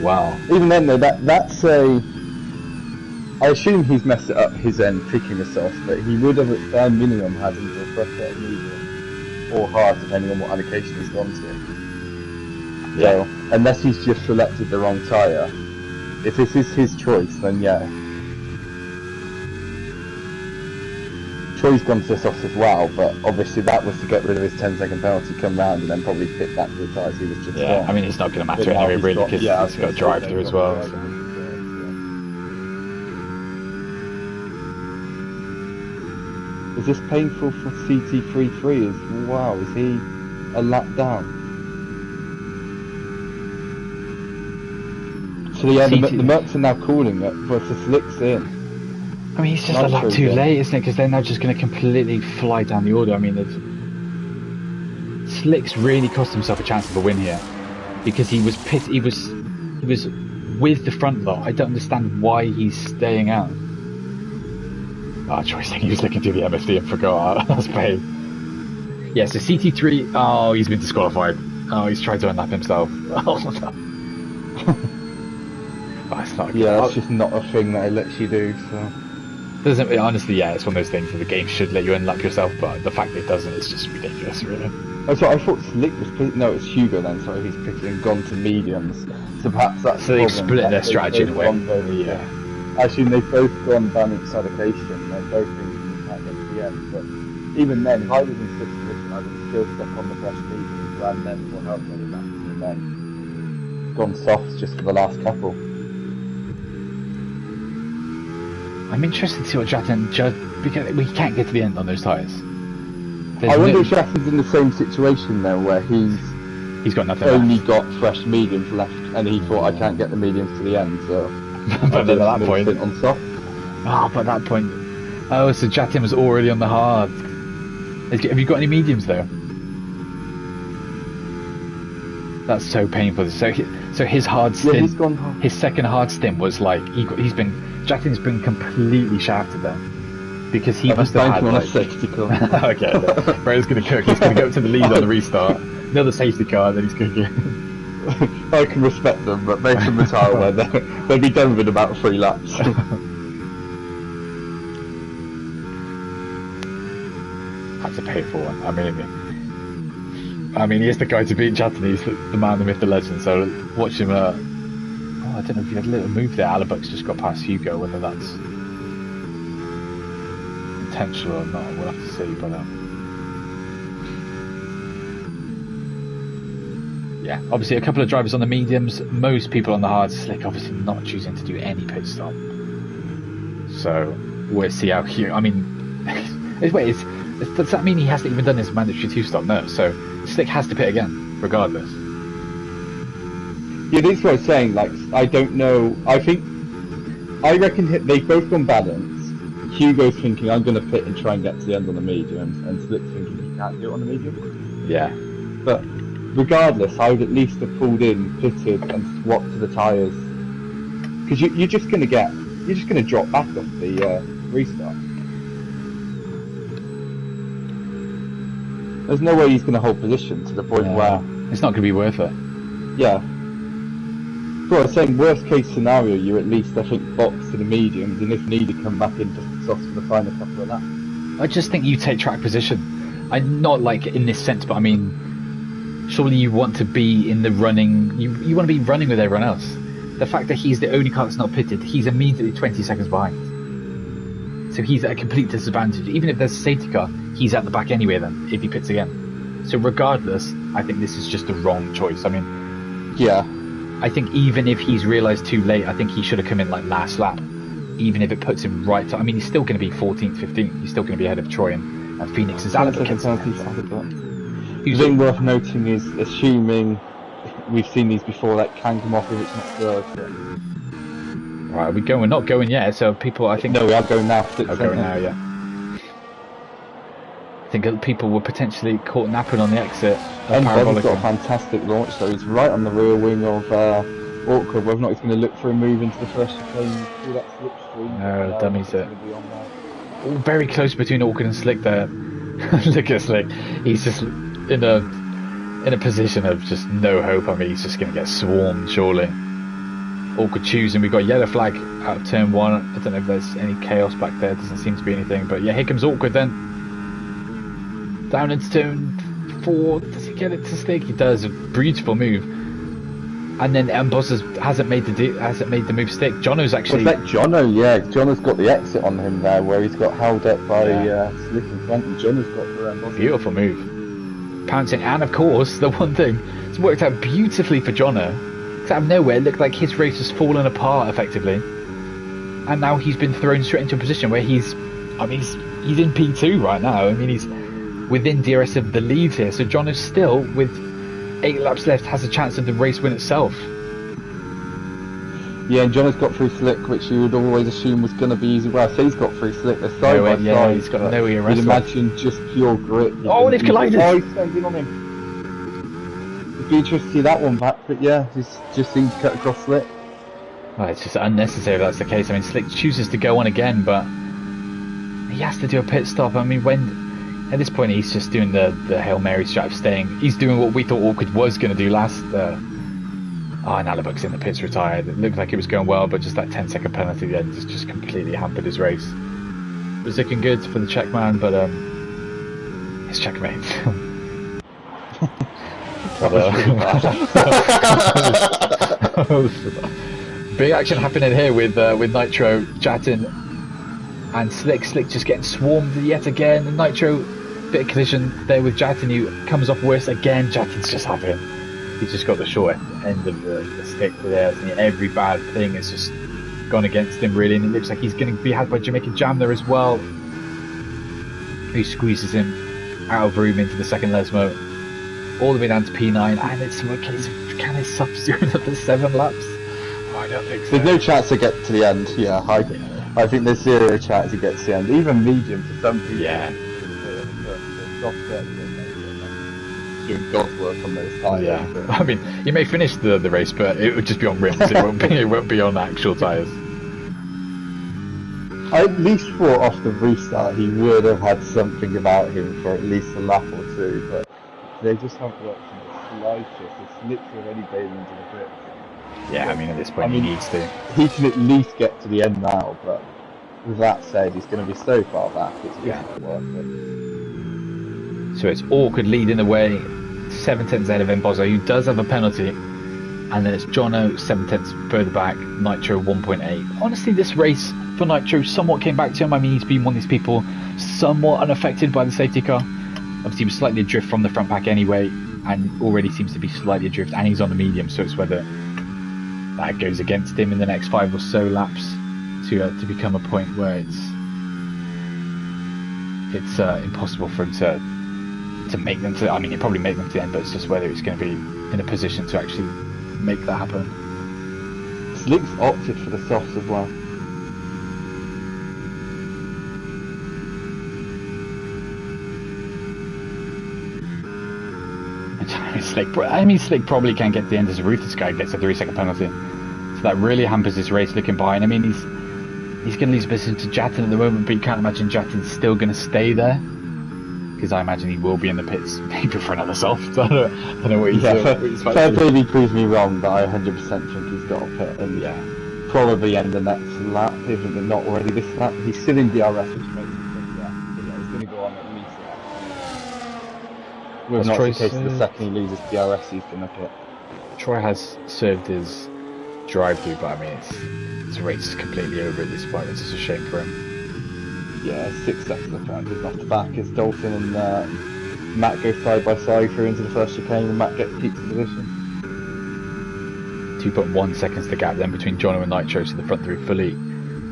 Wow. Even then, though, that's a... I assume he's messed it up his end picking the softs, but he would have at bare minimum had him to fresh set medium or hard, depending on what allocation he's gone to. Yeah. So, unless he's just selected the wrong tyre, if this is his choice, then yeah. Troy's gone to the softs as well, but obviously that was to get rid of his 10-second penalty, come round and then probably pit back to the tyres he was just on. I mean, it's not going to matter anyway, really, because he's got a drive through as well. So. Is this painful for CT33? Wow, is he a lap down? So yeah, the Mercs are now calling it, but the Slick's in. I mean, it's just a lap too late, isn't it? Because they're now just going to completely fly down the order. I mean, Slick's really cost himself a chance of a win here because he was with the front lot. I don't understand why he's staying out. Oh, Troy's saying he was looking through the MFD and forgot. That's pain. Yeah, so CT3. Oh, he's been disqualified. Oh, he's tried to unlap himself. Oh no. Oh, it's not. Yeah, that's just not a thing that it lets you do. So. Doesn't honestly, it's one of those things that the game should let you unlap yourself, but the fact that it doesn't is just ridiculous, really. Oh, so I thought Slick was no, it's Hugo then. Sorry, he's picking and gone to mediums. So perhaps that's so they've split their strategy in a way. Yeah. I assume they've both gone balance allocation. They're both thinking they can't get to the end, but even then, if I was in sixth position, I would still stuck on the fresh mediums and then what else many laps and then gone softs just for the last couple. I'm interested to see what Jatin because we can't get to the end on those tyres. I wonder if Jatin's in the same situation though, where he's got nothing only got fresh mediums left, and he thought I can't get the mediums to the end, so. But then at that point, on soft. Oh, but at that point, so Jatin was already on the hard. Have you got any mediums though? That's so painful. So his hard stint, he's gone hard. His second hard stint was like Jatin's been completely shafted there because he must have had on a safety car. Okay, Bray's going to cook. He's going to go up to the lead on the restart. Another safety car, then he's cooking. I can respect them, but make them retire when they'll be done with about 3 laps. That's a painful one. I mean, he is the guy to beat Jatin. He's the man, the myth, the legend. So watch him. I don't know if he had a little move there. Alabuck's just got past Hugo. Whether that's intentional or not, we'll have to see. But yeah, obviously a couple of drivers on the mediums. Most people on the hards. Slick obviously not choosing to do any pit stop. So we'll see how Hugo. I mean, does that mean he hasn't even done his mandatory 2-stop? No. So Slick has to pit again, regardless. Yeah, this is what I was saying. Like, I don't know. I reckon they've both gone balance. Hugo's thinking, I'm going to pit and try and get to the end on the medium, and Slick's thinking he can't do it on the medium. Yeah. But regardless, I would at least have pulled in, pitted, and swapped to the tyres. Because you're just going to drop back off the restart. There's no way he's going to hold position to the point where it's not going to be worth it. Yeah. Well, I was saying, worst case scenario, you at least, I think, box to the mediums, and if needed, come back in just to soften the final couple of laps. I just think you take track position. I'm not like in this sense, but I mean, surely you want to be in the running. You want to be running with everyone else. The fact that he's the only car that's not pitted, he's immediately 20 seconds behind. So he's at a complete disadvantage. Even if there's a safety car, he's at the back anyway then, if he pits again. So regardless, I think this is just the wrong choice. I mean, yeah. I think even if he's realised too late, I think he should have come in like last lap. Even if it puts him right to, I mean, he's still going to be 14th, 15th. He's still going to be ahead of Troy and Phoenix is out of the The thing worth noting is, assuming we've seen these before, that can come off if it's not third. Right, we're not going yet, so people, I think... No, we are going now. Going now, yeah. I think people were potentially caught napping on the exit. And Bob's got a fantastic launch, though. He's right on the rear wing of Awkward. Whether or not he's going to look for a move into the first chicane through that slipstream. No, dummies it. All very close between Awkward and Slick there. Look at Slick. He's just in a position of just no hope. I mean, he's just going to get swarmed, surely. Awkward choosing. We've got yellow flag out of turn 1. I don't know if there's any chaos back there. Doesn't seem to be anything. But yeah, here comes Awkward then. Down into turn 4. Does he get it to Slick? He does. A beautiful move. And then MOZA hasn't made the move stick. Jono's actually... Was that Jono? Yeah, Jono's got the exit on him there, where he's got held up by Slick in front, and Jono's got the MOZA. Beautiful move. Pouncing, and of course, the one thing, it's worked out beautifully for Jono. Out of nowhere, it looked like his race has fallen apart, effectively. And now he's been thrown straight into a position where he's in P2 right now. I mean, he's within DRS of the lead here, so Jono still, with 8 laps left, has a chance of the race win itself. Yeah, and Jono's got through Slick, which you would always assume was going to be easy. Well, I say he's got through Slick. They're side by side. He's got no way to You'd imagine just pure grit. Oh, they've collided! Oh, he's standing on him. It'd be interesting to see that one back, but yeah, he's just seemed to cut across Slick. Well, it's just unnecessary if that's the case. I mean, Slick chooses to go on again, but he has to do a pit stop. I mean, at this point, he's just doing the Hail Mary strat of staying. He's doing what we thought Awkward was going to do last. And Alabuk's in the pits retired. It looked like it was going well, but just that 10-second penalty at the end just completely hampered his race. It was looking good for the Czech man, but his checkmate. Big action happening here with Nitro, Jatin, and Slick. Slick just getting swarmed yet again. And Nitro, bit of collision there with Jatin, who comes off worse again. Jatin's just having him. He's just got the short end of the stick there. Every bad thing has just gone against him, really, and it looks like he's going to be had by Jamaican Jam there as well, who squeezes him out of room into the second Lesmo, all the way down to P9, and it's a case of, can his subs do another 7 laps? Oh, I don't think so. There's no chance to get to the end, yeah. I think there's zero chance to get to the end, even medium for some people. Yeah. Doing God's work on those tyres. Yeah, I mean, you may finish the race, but it would just be on rims. It won't be on actual tyres. I at least thought off the restart he would have had something about him for at least a lap or two, but they just haven't worked in the slightest. It's literally already bailing into the pits. Yeah, I mean, at this point he needs to. He can at least get to the end now, but with that said, he's going to be so far back, it's just not worth it. So it's Awkward leading the way, 7/10 ahead of MOZA, who does have a penalty, and then it's Jono 7/10 further back, Nitro 1.8. Honestly, this race for Nitro somewhat came back to him. I mean, he's been one of these people somewhat unaffected by the safety car. Obviously, he was slightly adrift from the front pack anyway, and already seems to be slightly adrift, and he's on the medium, so it's whether that goes against him in the next 5 or so laps to become a point where it's impossible for him to make them to. I mean, he'll probably make them to the end, but it's just whether he's going to be in a position to actually make that happen. Slick's opted for the softs as well. Slick probably can't get to the end as a ruthless guy gets a 3-second penalty. So that really hampers his race looking behind. I mean, he's going to lose a position to Jatin at the moment, but you can't imagine Jatin's still going to stay there. Because I imagine he will be in the pits maybe for another soft. I don't know what he's doing. Fair play if he proves me wrong, but I 100% think he's got a pit and probably end the next lap, if they're not already this lap. He's still in DRS, which makes me think, he's going to go on at least. With not the case, the second he loses DRS, he's going to pit. Troy has served his drive-through, but I mean, his race is completely over at this point. It's just a shame for him. Yeah, 6 seconds of practice off the back as Dalton and Matt go side by side through into the first chicane, and Matt keeps the position. 2.1 seconds the gap then between Jono and Nitro, so the front three fully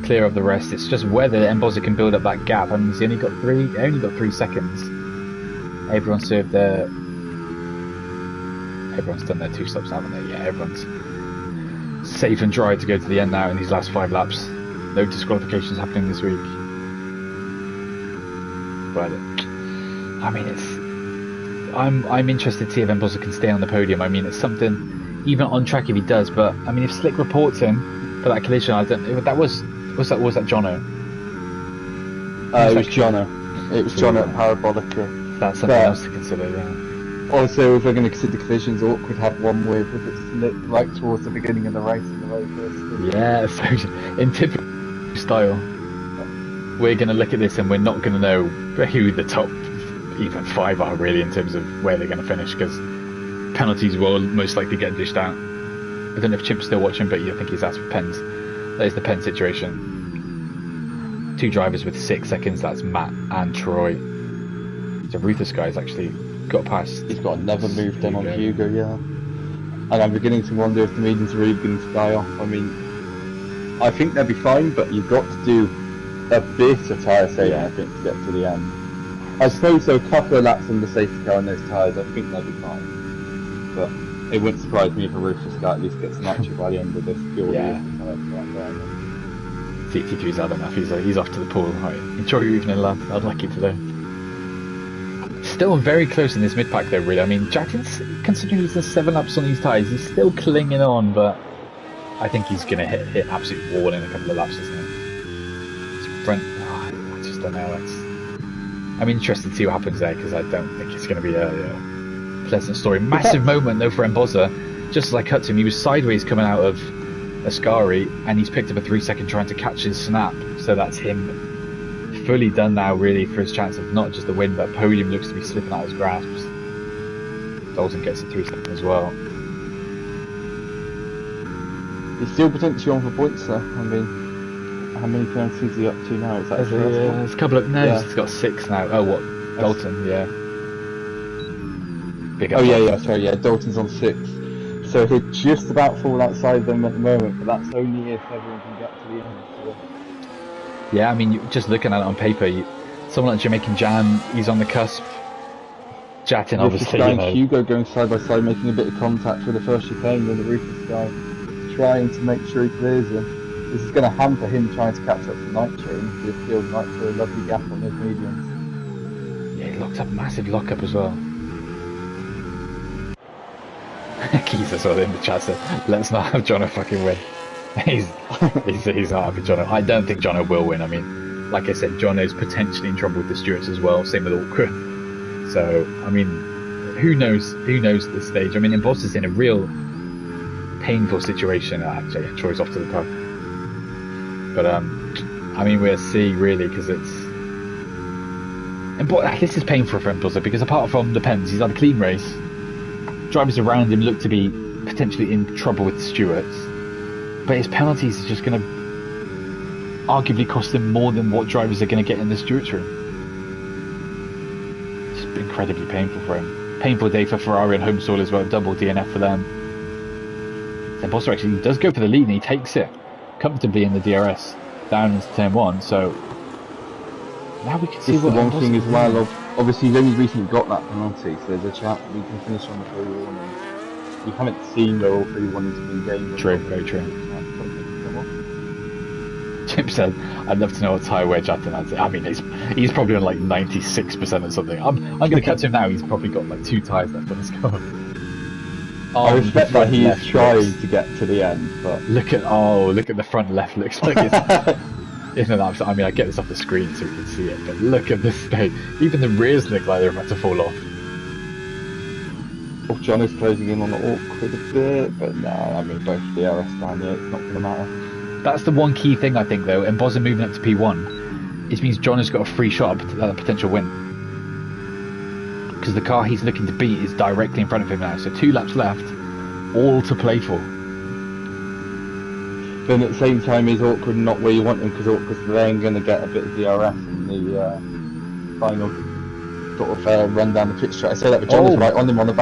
clear of the rest. It's just whether MOZA can build up that gap. I mean, he's only got 3 seconds. Everyone's served their. Everyone's done their 2 stops, haven't they? Yeah, everyone's safe and dry to go to the end now in these last 5 laps. No disqualifications happening this week. But I mean, I'm interested to see if MOZA can stay on the podium. I mean, it's something even on track if he does. But I mean, if Slick reports him for that collision, I don't. Was that Jono? It was Jono. It was Jono at Parabolica. That's something else to consider. Yeah. Also, if we're going to consider collisions, awkward have one with Slick right towards the beginning of the race in the very first. Yeah, so in typical style, we're going to look at this and we're not going to know who the top even 5 are really in terms of where they're going to finish, because penalties will most likely get dished out. I don't know if Chimp's still watching, but I think he's asked for pens. That is the pen situation. 2 drivers with 6 seconds, that's Matt and Troy. The ruthless guy's actually got past. He's got another move done on Hugo, yeah. And I'm beginning to wonder if the mediums are really going to die off. I mean, I think they'll be fine, but you've got to do a bit of tyre saving, I think, to get to the end. I suppose so, a couple of laps on the safety car on those tyres, I think they'll be fine. But it wouldn't surprise me if a ruthless guy at least gets nitro by the end of this. CT3's had enough, he's off to the pool. Right. Enjoy your evening, lad. I'd like you to know. Still very close in this mid-pack though, really. I mean, Jackins, considering he's done 7 laps on these tyres, he's still clinging on, but I think he's going to hit absolute wall in a couple of laps, isn't he? Brent, I just don't know. I'm interested to see what happens there, because I don't think it's going to be a pleasant story. Massive moment though for MOZA. Just as I cut to him, he was sideways coming out of Ascari, and he's picked up a 3-second trying to catch his snap. So that's him fully done now, really, for his chance of not just the win, but podium looks to be slipping out of his grasps. Dalton gets a 3-second as well. He's still potentially on for points though. I mean, how many penalties is he up to now? Is that there's a couple of he's got 6 now. Oh, what? Dalton, yeah. Big up sorry, Dalton's on 6. So he'd just about fall outside them at the moment, but that's only if everyone can get to the end. So. Yeah, I mean, just looking at it on paper, someone like Jamaican Jan, he's on the cusp. Jatin, obviously. Hugo going side by side, making a bit of contact with the first chicane, and the ruthless guy trying to make sure he clears him. This is going to hamper him trying to catch up to Nitro, and give Field Nitro a lovely gap on those mediums. Yeah, he locked up, massive lock up as well. Keys as well in the chat said, let's not have Jono fucking win. he's not happy, Jono. I don't think Jono will win. I mean, like I said, Jono's potentially in trouble with the stewards as well, same with Awkward. So, I mean, who knows at this stage. I mean, MOZA's in a real painful situation. Actually, Troy's off to the pub. But, I mean, we'll see, really, because it's... And this is painful for MOZA, because apart from the pens, he's had a clean race. Drivers around him look to be potentially in trouble with the stewards. But his penalties are just going to arguably cost him more than what drivers are going to get in the stewards room. It's incredibly painful for him. Painful day for Ferrari and Homestall as well, double DNF for them. Then MOZA actually does go for the lead and he takes it comfortably in the DRS down into turn 1, so now we can see what the one thing as well. Obviously, he's only recently got that penalty, so there's a chance we can finish on the pole warning. we haven't seen where all three wanted to win games. True, very true. Jim said, "I'd love to know what tyre wear Jatin has." I mean, he's probably on like 96% or something. I'm going to cut to him now. He's probably got like 2 tyres left on his car. I respect that he is trying to get to the end, but look at the front left. Looks like it's. I mean, I get this off the screen so we can see it, but look at this state. Even the rears look like they're about to fall off. Oh, John is closing in on the awkward a bit, but no, I mean, both DRS down here, it's not going to matter. That's the one key thing I think, though, and MOZA moving up to P1, it means John has got a free shot at a potential win. Because the car he's looking to beat is directly in front of him now, so 2 laps left, all to play for. But at the same time, is awkward not where you want him, because awkward's then going to get a bit of DRS in the final sort of run down the pitch track. I say that, but John is right on him on the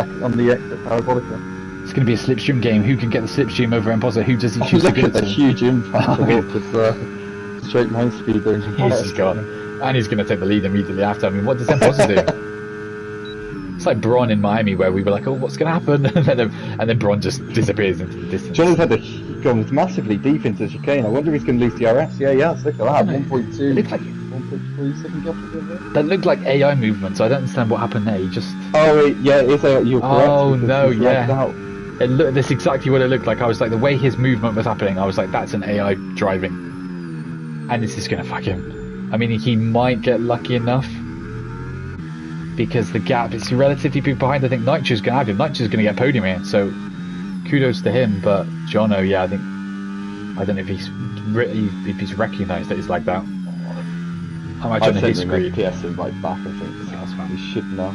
exit parabolica. It's going to be a slipstream game. Who can get the slipstream over MOZA? Who does he choose to give it to? Look at the huge impact of awkward's straight line speed. He's gone. And he's going to take the lead immediately after. I mean, what does MOZA do? It's like Braun in Miami, where we were like, oh, what's going to happen? and then Braun just disappears into the distance. John has gone massively deep into the chicane. I wonder if he's going to lose DRS. Yeah, look at that. 1.2. It looks like 1.3 second gap or something. That looked like AI movement, so I don't understand what happened there. He just... Oh, yeah, it is AI. You're correct. Oh, no, yeah. That's exactly what it looked like. I was like, the way his movement was happening, I was like, that's an AI driving. And this is going to fuck him. I mean, he might get lucky enough, because the gap is relatively big behind. I think Nitro's going to have him. Nitro's going to get a podium here, so kudos to him. But Jono, yeah, I don't know if he's recognised that he's like that. I imagine he's screwed. PS invite back, I think. That's fine. He should know.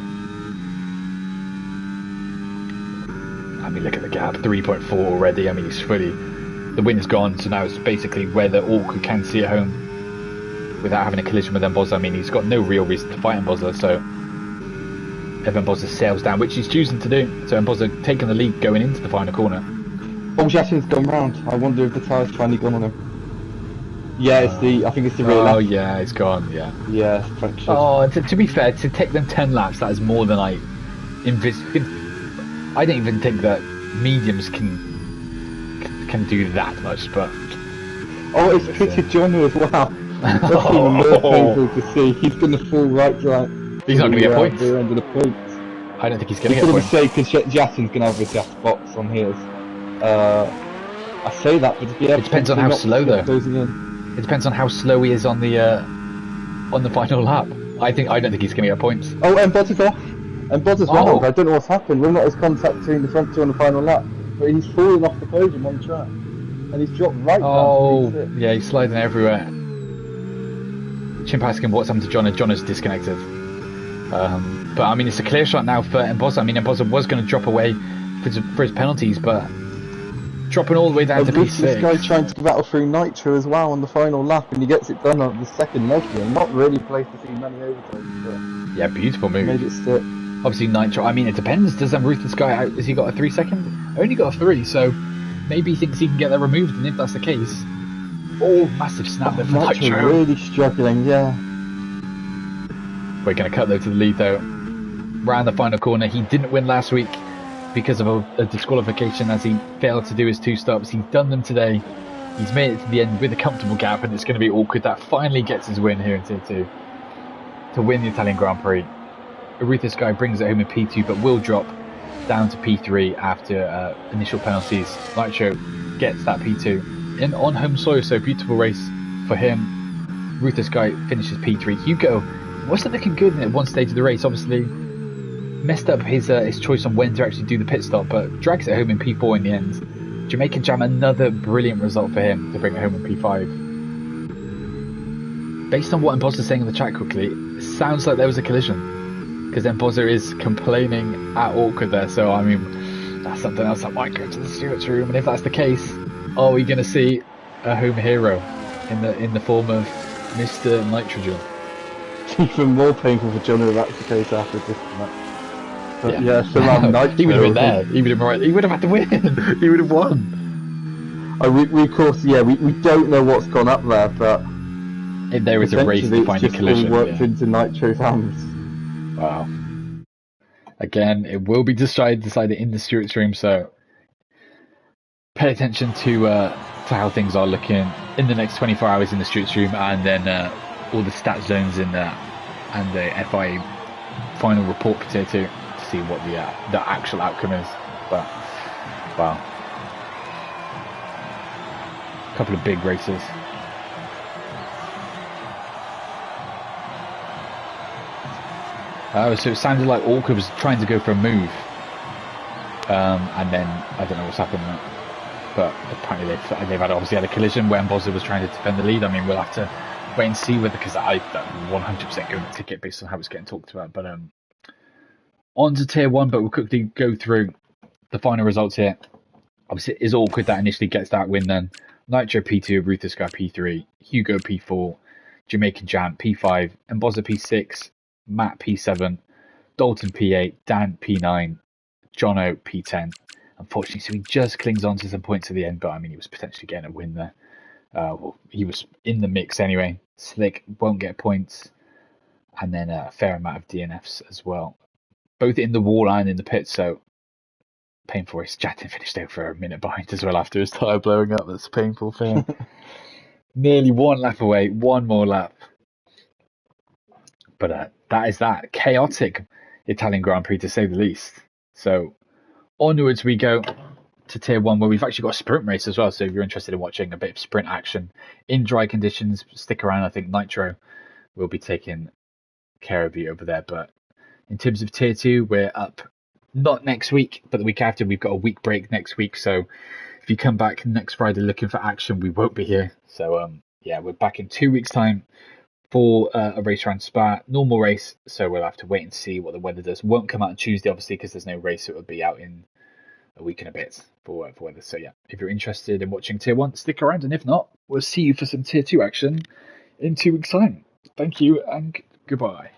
I mean, look at the gap, 3.4 already. I mean, he's fully... The win is gone, so now it's basically whether Awkward can see at home without having a collision with MOZA. I mean, he's got no real reason to fight MOZA, so if MOZA sails down, which he's choosing to do, so MOZA taking the lead going into the final corner. Oh, Jatin's gone round. I wonder if the tyre's finally gone on him. Yeah, I think it's the rear left. Oh yeah, it's gone, yeah. Yeah, French. Oh, to be fair, to take them 10 laps, that is more than I envisaged. I don't even think that mediums can do that much, but... Oh, it's pitted Jono as well. That's even more painful to see. He's going to fall right to that. He's not going to get points. The end of the points. I don't think he's going to get points. I because Jatin's going to obviously have to box on his. I say that, but it depends on how slow though. It depends on how slow he is on the final lap. I don't think he's going to get points. Oh, and Bottas off. And Bottas round. I don't know what's happened. We've not his contact between the front two on the final lap, but he's falling off the podium on track, and he's dropped right down. Oh, yeah, he's sliding everywhere. Chimp asking what's happened to John, and John is disconnected. But I mean, it's a clear shot now for MOZA. I mean, MOZA was going to drop away for his penalties, but dropping all the way down to P6. This guy trying to battle through Nitro as well on the final lap, and he gets it done on the second leg here. Not really a place to see many overtakes, but yeah, beautiful move. Made it stick. Obviously, Nitro. I mean, it depends. Does Ruthless guy out? Has he got a 3 second? Only got a 3, so maybe he thinks he can get that removed. And if that's the case, massive snap there for Nitro. Really struggling, yeah. We're going to cut though to the lead though. Round the final corner. He didn't win last week because of a disqualification as he failed to do his 2 stops. He's done them today. He's made it to the end with a comfortable gap, and it's going to be Awkward that finally gets his win here in Tier 2 to win the Italian Grand Prix. Ruthless guy brings it home in P2, but will drop down to P3 after initial penalties. Nitro gets that P2 on home soil, so beautiful race for him. Ruthless guy finishes P3. Hugo wasn't looking good at one stage of the race, obviously messed up his choice on when to actually do the pit stop, but drags it home in P4 in the end. Jamaican Jam, another brilliant result for him to bring it home in P5. Based on what MOZA is saying in the chat quickly, it sounds like there was a collision, because MOZA is complaining at Awkward there, so I mean, that's something else that might go to the stewards room, and if that's the case, are we going to see a home hero in the form of Mr. Nitrogen? Even more painful for John if that's the case after this match. But yeah, so Nitro, he would have been there. He would have had to win. He would have won. We of course, yeah, we don't know what's gone up there, but if there was a race to find a collision, all worked into Nitro's hands. Wow. Again, it will be decided in the stewards room, so pay attention to how things are looking in the next 24 hours in the street stream, and then all the stat zones in there, and the FIA final report for Tier 2 to see what the actual outcome is. But wow, a couple of big races. So it sounded like Orca was trying to go for a move, and then I don't know what's happened, but apparently they've obviously had a collision where MOZA was trying to defend the lead. I mean, we'll have to wait and see whether, because I 100% going to ticket based on how it's getting talked about. But on to Tier 1, but we'll quickly go through the final results here. Obviously, it is awkward that initially gets that win then. Nitro P2, Ruther Sky P3, Hugo P4, Jamaican Jam P5, MOZA P6, Matt P7, Dalton P8, Dan P9, Jono P10. Unfortunately, so he just clings on to some points at the end, but I mean, he was potentially getting a win there. Well, he was in the mix anyway. Slick won't get points, and then a fair amount of DNFs as well, both in the wall and in the pit. So painful race. Jatin finished over a minute behind as well after his tyre blowing up. That's painful for him. Nearly one lap away, one more lap. But that is that chaotic Italian Grand Prix, to say the least. So onwards we go to Tier 1, where we've actually got a sprint race as well. So if you're interested in watching a bit of sprint action in dry conditions, stick around. I think Nitro will be taking care of you over there. But in terms of Tier 2, we're up not next week, but the week after. We've got a week break next week. So if you come back next Friday looking for action, we won't be here. So yeah, we're back in 2 weeks' time for a race around Spa, normal race. So we'll have to wait and see what the weather does. Won't come out on Tuesday, obviously, because there's no race. So it will be out in a week and a bit for weather. So yeah, if you're interested in watching Tier 1, stick around, and if not, we'll see you for some Tier 2 action in 2 weeks' time. Thank you and goodbye.